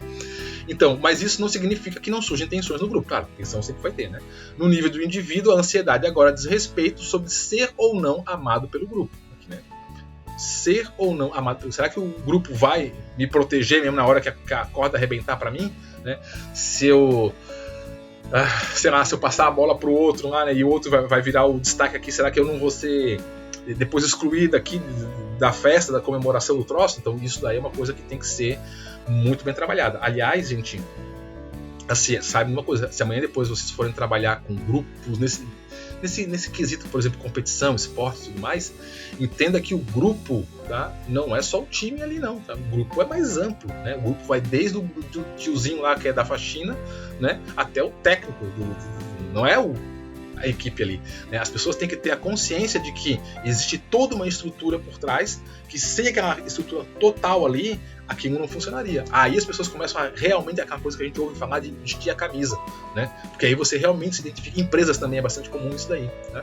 Então, mas isso não significa que não surgem tensões no grupo. Claro, tensão sempre vai ter, né? No nível do indivíduo, a ansiedade agora diz respeito sobre ser ou não amado pelo grupo. Aqui, né? Ser ou não amado. Será que o grupo vai me proteger mesmo na hora que a corda arrebentar para mim? Né? Se eu passar a bola pro outro lá, né, e o outro vai virar o destaque aqui, será que eu não vou ser depois excluído aqui da festa, da comemoração do troço? Então isso daí é uma coisa que tem que ser muito bem trabalhada. Aliás, gente, assim, sabe uma coisa, se amanhã depois vocês forem trabalhar com grupos nesse quesito, por exemplo, competição, esporte e tudo mais, entenda que o grupo, tá, não é só o time ali não, tá? O grupo é mais amplo, né? O grupo vai desde o tiozinho lá que é da faxina, né, até o técnico, não é a equipe ali, né? As pessoas têm que ter a consciência de que existe toda uma estrutura por trás, que sem aquela estrutura total ali, aquilo não funcionaria. Aí as pessoas começam a realmente aquela coisa que a gente ouve falar de vestir a camisa, né? Porque aí você realmente se identifica. Empresas também é bastante comum isso daí, né?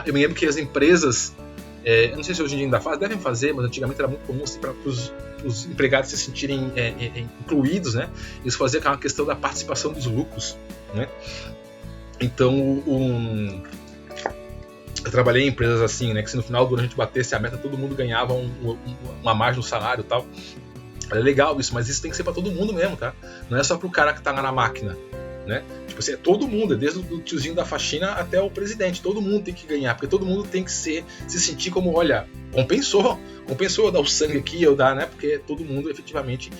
Eu me lembro que as empresas, eu não sei se hoje em dia ainda fazem, devem fazer, mas antigamente era muito comum assim, para os empregados se sentirem incluídos, né? Eles faziam aquela questão da participação dos lucros, né? Então, eu trabalhei em empresas assim, né? Que se no final do ano a gente batesse a meta, todo mundo ganhava uma margem no salário e tal. É legal isso, mas isso tem que ser para todo mundo mesmo, tá? Não é só pro cara que tá lá na máquina, né? Tipo assim, é todo mundo, desde o tiozinho da faxina até o presidente. Todo mundo tem que ganhar, porque todo mundo tem que se sentir como, olha, compensou eu dar o sangue aqui, eu dar, né? Porque todo mundo, efetivamente,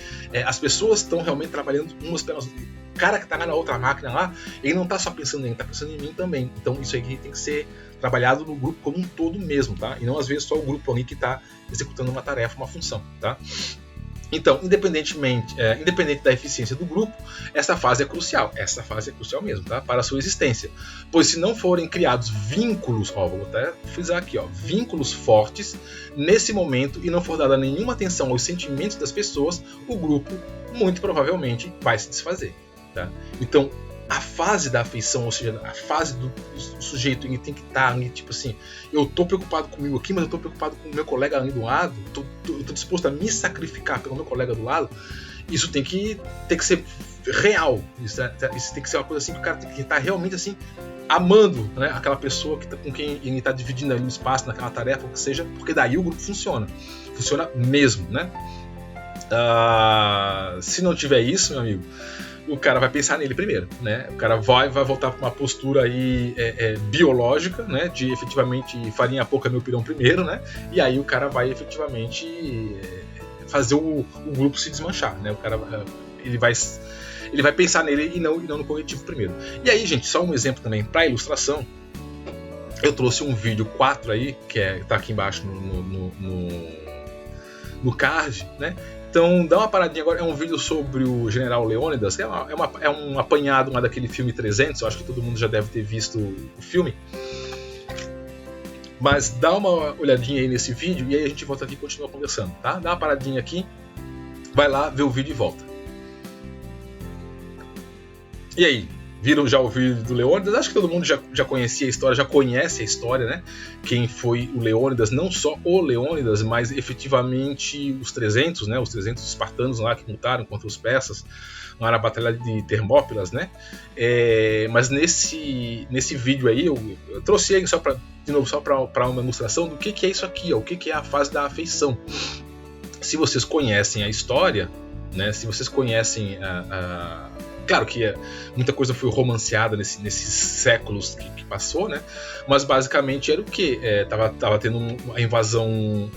as pessoas estão realmente trabalhando umas pelas outras. O cara que tá lá na outra máquina lá, ele não tá só pensando em ele, tá pensando em mim também. Então isso aí tem que ser trabalhado no grupo como um todo mesmo, tá? E não às vezes só o grupo ali que tá executando uma tarefa, uma função, tá? Então, independente da eficiência do grupo, essa fase é crucial. Essa fase é crucial mesmo, tá? Para a sua existência. Pois se não forem criados vínculos, vou até frisar aqui, vínculos fortes nesse momento e não for dada nenhuma atenção aos sentimentos das pessoas, o grupo muito provavelmente vai se desfazer, tá? Então, a fase da afeição, ou seja, a fase do sujeito, ele tem que estar ali, tipo assim, eu tô preocupado comigo aqui, mas eu tô preocupado com o meu colega ali do lado, eu tô disposto a me sacrificar pelo meu colega do lado. Isso tem que ser real, isso tem que ser uma coisa assim que o cara tem que estar realmente assim, amando, né, aquela pessoa com quem ele está dividindo ali o espaço naquela tarefa, ou que seja, porque daí o grupo funciona mesmo, né? Se não tiver isso, meu amigo, o cara vai pensar nele primeiro, né? O cara vai voltar para uma postura aí biológica, né? De efetivamente farinha pouca meu pirão primeiro, né? E aí o cara vai efetivamente fazer o grupo se desmanchar, né? O cara ele vai pensar nele e não no coletivo primeiro. E aí, gente, só um exemplo também para ilustração. Eu trouxe um vídeo 4 aí que tá aqui embaixo no card, né? Então dá uma paradinha agora, é um vídeo sobre o General Leônidas, é um apanhado lá daquele filme 300, eu acho que todo mundo já deve ter visto o filme. Mas dá uma olhadinha aí nesse vídeo e aí a gente volta aqui e continua conversando, tá? Dá uma paradinha aqui, vai lá, vê o vídeo e volta. E aí? Viram já o vídeo do Leônidas? Acho que todo mundo já conhecia a história, já conhece a história, né? Quem foi o Leônidas, não só o Leônidas, mas efetivamente os 300, né? Os 300 espartanos lá que lutaram contra os persas lá na Batalha de Termópilas, né? Mas nesse vídeo aí, eu trouxe ele só para uma ilustração do que é isso aqui, o que é a fase da afeição. Se vocês conhecem a história, né? Se vocês conhecem Claro que muita coisa foi romanceada nesses séculos que passou, né? Mas basicamente era o quê? Tava tendo uma invasão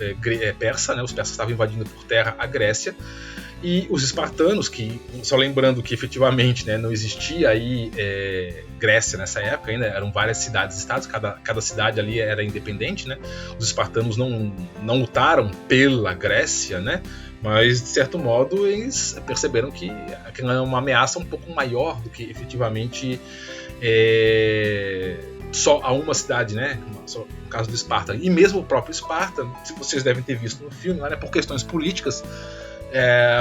persa, né? Os persas estavam invadindo por terra a Grécia. E os espartanos, que só lembrando que efetivamente, né, não existia aí Grécia nessa época ainda, eram várias cidades-estados, cada cidade ali era independente, né? Os espartanos não lutaram pela Grécia, né? Mas, de certo modo, eles perceberam que aquilo é uma ameaça um pouco maior do que efetivamente só a uma cidade, né? Só no caso de Esparta. E mesmo o próprio Esparta, se vocês devem ter visto no filme, né, por questões políticas,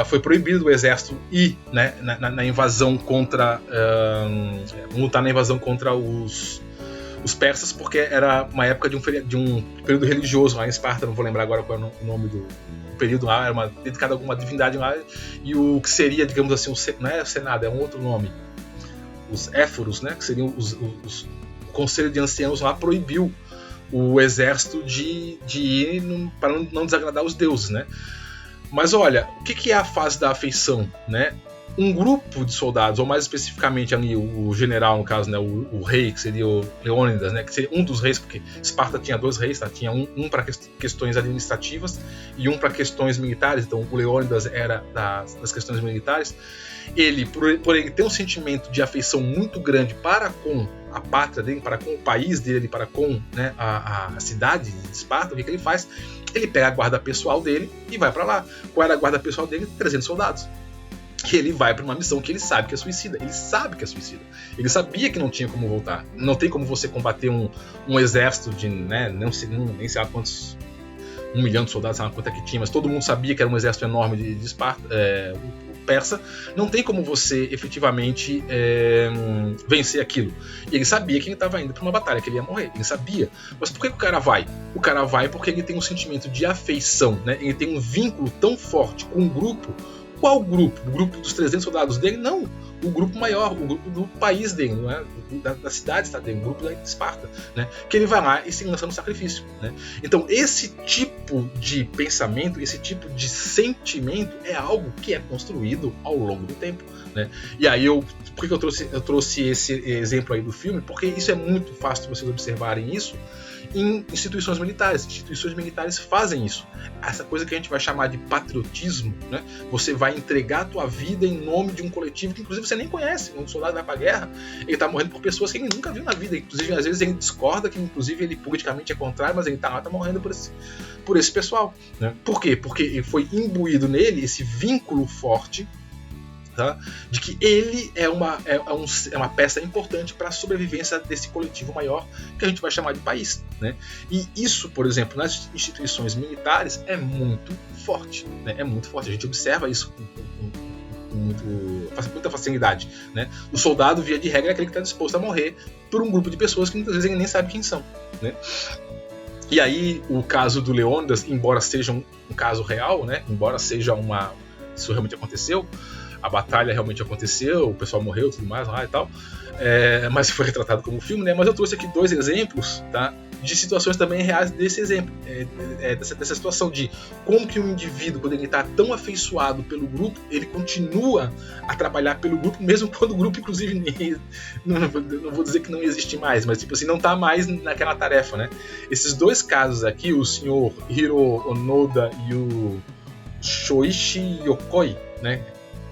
foi proibido o exército ir, né, na invasão contra... lutar na invasão contra os persas, porque era uma época de um período religioso lá em Esparta, não vou lembrar agora qual é o nome do período lá, era dedicado a alguma divindade lá, e o que seria, digamos assim, não é o Senado, é um outro nome, os éforos, né, que seriam o Conselho de Anciãos lá, proibiu o exército de ir para não desagradar os deuses, né? Mas olha, o que é a fase da afeição, né? Um grupo de soldados, ou mais especificamente ali o general, no caso, né, o rei, que seria o Leônidas, né, que seria um dos reis, porque Esparta tinha 2 reis, tá? Tinha um para questões administrativas e um para questões militares. Então o Leônidas era das questões militares. Ele, por ele ter um sentimento de afeição muito grande para com a pátria dele, para com o país dele, para com, né, a cidade de Esparta, o que ele faz? Ele pega a guarda pessoal dele e vai para lá. Qual era a guarda pessoal dele? 300 soldados. Que ele vai para uma missão que ele sabe que é suicida. Ele sabe que é suicida. Ele sabia que não tinha como voltar. Não tem como você combater um exército de, né, nem sei lá quantos, 1 milhão de soldados, sei lá quanto é que tinha, mas todo mundo sabia que era um exército enorme de Esparta, persa. Não tem como você efetivamente vencer aquilo. E ele sabia que ele estava indo para uma batalha, que ele ia morrer. Ele sabia. Mas por que o cara vai? O cara vai porque ele tem um sentimento de afeição, né? Ele tem um vínculo tão forte com um grupo. Qual grupo? O grupo dos 300 soldados dele? Não. O grupo maior, o grupo do país dele, não é? da cidade dele, o grupo da Esparta, né? Que ele vai lá e se lança no sacrifício, né? Então esse tipo de pensamento, esse tipo de sentimento é algo que é construído ao longo do tempo, né? E aí por que eu trouxe esse exemplo aí do filme? Porque isso é muito fácil de vocês observarem isso em instituições militares. Instituições militares fazem isso. Essa coisa que a gente vai chamar de patriotismo, né? Você vai entregar a tua vida em nome de um coletivo que inclusive você nem conhece. Quando o soldado vai pra guerra, ele tá morrendo por pessoas que ele nunca viu na vida. Inclusive, às vezes ele discorda, que inclusive ele politicamente é contrário, mas ele tá lá, tá morrendo por esse pessoal, né? Por quê? Porque foi imbuído nele esse vínculo forte, tá? De que ele é uma peça importante para a sobrevivência desse coletivo maior que a gente vai chamar de país, né? E isso, por exemplo, nas instituições militares é muito forte, né? É muito forte. A gente observa isso com muita facilidade, né? O soldado, via de regra, é aquele que está disposto a morrer por um grupo de pessoas que muitas vezes ele nem sabe quem são, né? E aí o caso do Leônidas, embora seja um caso real, né? Embora seja isso realmente aconteceu, a batalha realmente aconteceu, o pessoal morreu e tudo mais lá e tal, mas foi retratado como filme, né? Mas eu trouxe aqui 2 exemplos, tá, de situações também reais desse exemplo, dessa situação de como que um indivíduo, quando ele está tão afeiçoado pelo grupo, ele continua a trabalhar pelo grupo, mesmo quando o grupo, inclusive, não vou dizer que não existe mais, mas tipo assim, não está mais naquela tarefa, né? Esses 2 casos aqui, o senhor Hiro Onoda e o Shoichi Yokoi, né?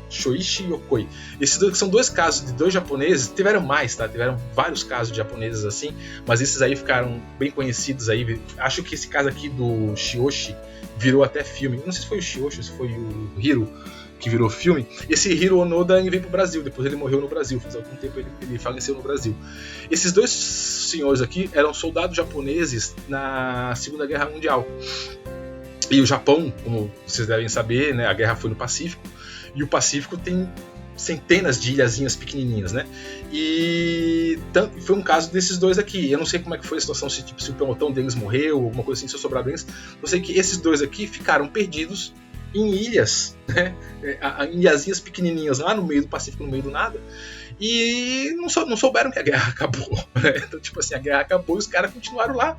Shoichi Yokoi. Esses são 2 casos de 2 japoneses, tiveram mais, tá? Tiveram vários casos de japoneses assim, mas esses aí ficaram bem conhecidos aí. Acho que esse caso aqui do Shioshi virou até filme. Não sei se foi o Shioshi, se foi o Hiro que virou filme. Esse Hiro Onoda veio pro Brasil, depois ele morreu no Brasil, faz algum tempo ele faleceu no Brasil. Esses 2 senhores aqui eram soldados japoneses na Segunda Guerra Mundial. E o Japão, como vocês devem saber, né, a guerra foi no Pacífico. E o Pacífico tem centenas de ilhazinhas pequenininhas, né? E foi um caso desses 2 aqui. Eu não sei como é que foi a situação, se o pelotão deles morreu, alguma coisa assim, se sobraram eles. Eu sei que esses 2 aqui ficaram perdidos em ilhas, né? Em ilhazinhas pequenininhas lá no meio do Pacífico, no meio do nada. E não souberam que a guerra acabou, né? Então, tipo assim, a guerra acabou e os caras continuaram lá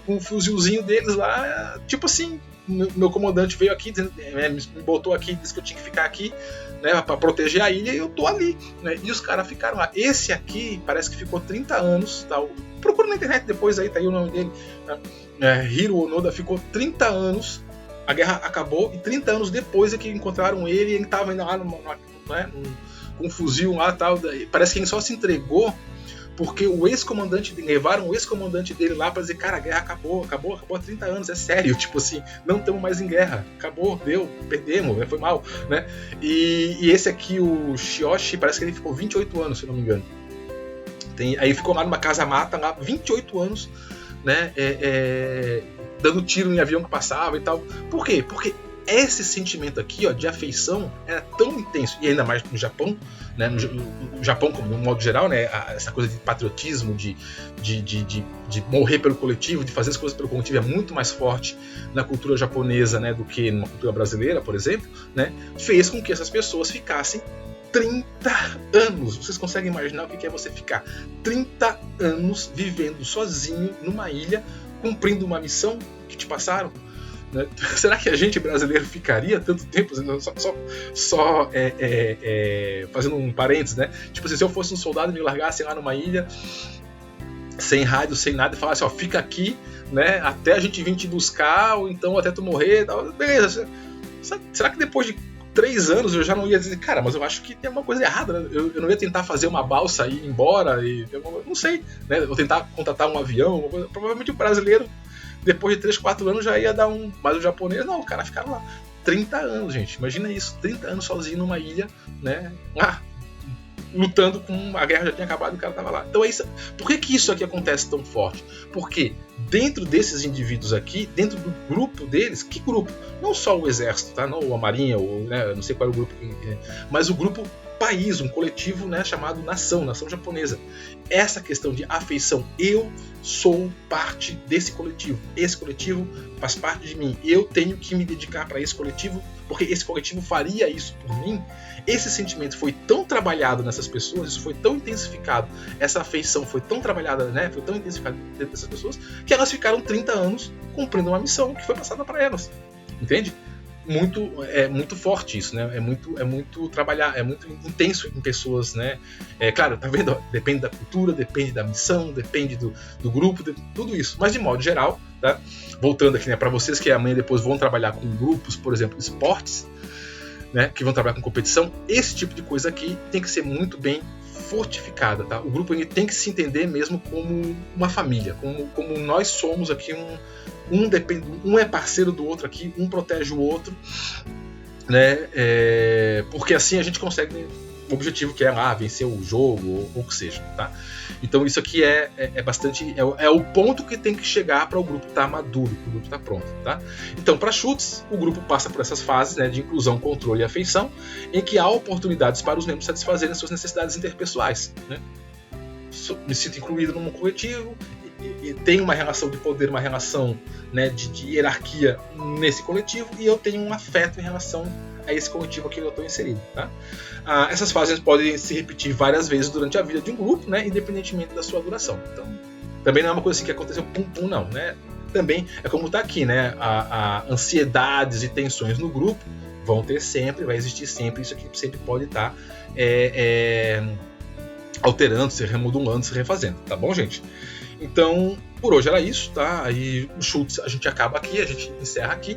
com o fuzilzinho deles lá, tipo assim. Meu comandante veio aqui, me botou aqui, disse que eu tinha que ficar aqui, né, para proteger a ilha, e eu tô ali, né? E os caras ficaram lá. Esse aqui parece que ficou 30 anos, tá? Procura na internet depois, aí tá aí o nome dele, tá? Hiro Onoda ficou 30 anos, a guerra acabou, e 30 anos depois é que encontraram ele, e ele tava ainda lá com um fuzil lá, tal. Parece que ele só se entregou porque o ex-comandante levaram o ex-comandante dele lá para dizer, cara, a guerra acabou há 30 anos, é sério, tipo assim, não estamos mais em guerra, acabou, deu, perdemos, foi mal, né? E esse aqui, o Shiyoshi, parece que ele ficou 28 anos, se não me engano. Aí ficou lá numa casa-mata, lá 28 anos, né? Dando tiro em avião que passava e tal. Por quê? Porque esse sentimento aqui, ó, de afeição era tão intenso, e ainda mais no Japão, né? No Japão, como no modo geral, né? Essa coisa de patriotismo, de morrer pelo coletivo, de fazer as coisas pelo coletivo é muito mais forte na cultura japonesa, né, do que numa cultura brasileira, por exemplo, né? Fez com que essas pessoas ficassem 30 anos. Vocês conseguem imaginar o que é você ficar 30 anos vivendo sozinho numa ilha, cumprindo uma missão que te passaram? Né? Será que a gente brasileiro ficaria tanto tempo? Só fazendo um parênteses, né? Tipo assim, se eu fosse um soldado e me largassem lá numa ilha, sem rádio, sem nada, e falasse, ó, fica aqui, né, até a gente vir te buscar, ou então até tu morrer, tal. Beleza. Será que depois de 3 anos eu já não ia dizer, cara, mas eu acho que tem alguma coisa errada, né? Eu não ia tentar fazer uma balsa e ir embora, não sei, né? Vou tentar contratar um avião, provavelmente o brasileiro, depois de 3, 4 anos já ia dar um. Mas o japonês, não, o cara ficaram lá 30 anos, gente. Imagina isso, 30 anos sozinho numa ilha, né? Lutando com. A guerra já tinha acabado e o cara tava lá. Então é isso. Por que isso aqui acontece tão forte? Porque dentro desses indivíduos aqui, dentro do grupo deles, que grupo? Não só o exército, tá? Não a marinha, ou, né? Não sei qual é o grupo, mas o grupo país, um coletivo, né, chamado nação japonesa. Essa questão de afeição, eu sou parte desse coletivo, esse coletivo faz parte de mim, eu tenho que me dedicar para esse coletivo, porque esse coletivo faria isso por mim. Esse sentimento foi tão trabalhado nessas pessoas, isso foi tão intensificado, essa afeição foi tão trabalhada, né, foi tão intensificada dentro dessas pessoas, que elas ficaram 30 anos cumprindo uma missão que foi passada para elas, entende? Muito forte isso, né? É muito trabalhar, é muito intenso em pessoas, né? Claro, tá vendo? Depende da cultura, depende da missão, depende do grupo, tudo isso. Mas de modo geral, tá? Voltando aqui, né? Para vocês que amanhã depois vão trabalhar com grupos, por exemplo, esportes, né? Que vão trabalhar com competição, esse tipo de coisa aqui tem que ser muito bem fortificada, tá? O grupo ele tem que se entender mesmo como uma família, como nós somos aqui um é parceiro do outro aqui, um protege o outro, né? Porque assim a gente consegue o objetivo que é vencer o jogo ou o que seja, tá? Então isso aqui é bastante o ponto que tem que chegar para o grupo estar maduro, para o grupo estar pronto, tá? Então para Schultz o grupo passa por essas fases, né, de inclusão, controle e afeição, em que há oportunidades para os membros satisfazerem suas necessidades interpessoais, né? Me sinto incluído num coletivo, e tem uma relação de poder, uma relação, né, de hierarquia nesse coletivo, e eu tenho um afeto em relação a esse coletivo aqui que eu estou inserido, tá? Essas fases podem se repetir várias vezes durante a vida de um grupo, né, independentemente da sua duração. Então, também não é uma coisa assim que aconteceu pum, não, né? Também é como está aqui, né? Ansiedades e tensões no grupo vão ter sempre, vai existir sempre, isso aqui sempre pode estar alterando, se remodulando, se refazendo, tá bom, gente? Então, por hoje era isso, tá? Aí o Schultz a gente acaba aqui, a gente encerra aqui.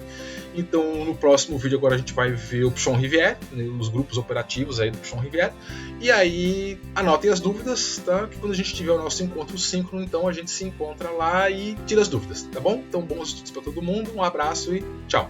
Então, no próximo vídeo agora a gente vai ver o Pichon Rivière, né, os grupos operativos aí do Pichon Rivière. E aí, anotem as dúvidas, tá? Que quando a gente tiver o nosso encontro síncrono, então a gente se encontra lá e tira as dúvidas, tá bom? Então, bons estudos para todo mundo, um abraço e tchau!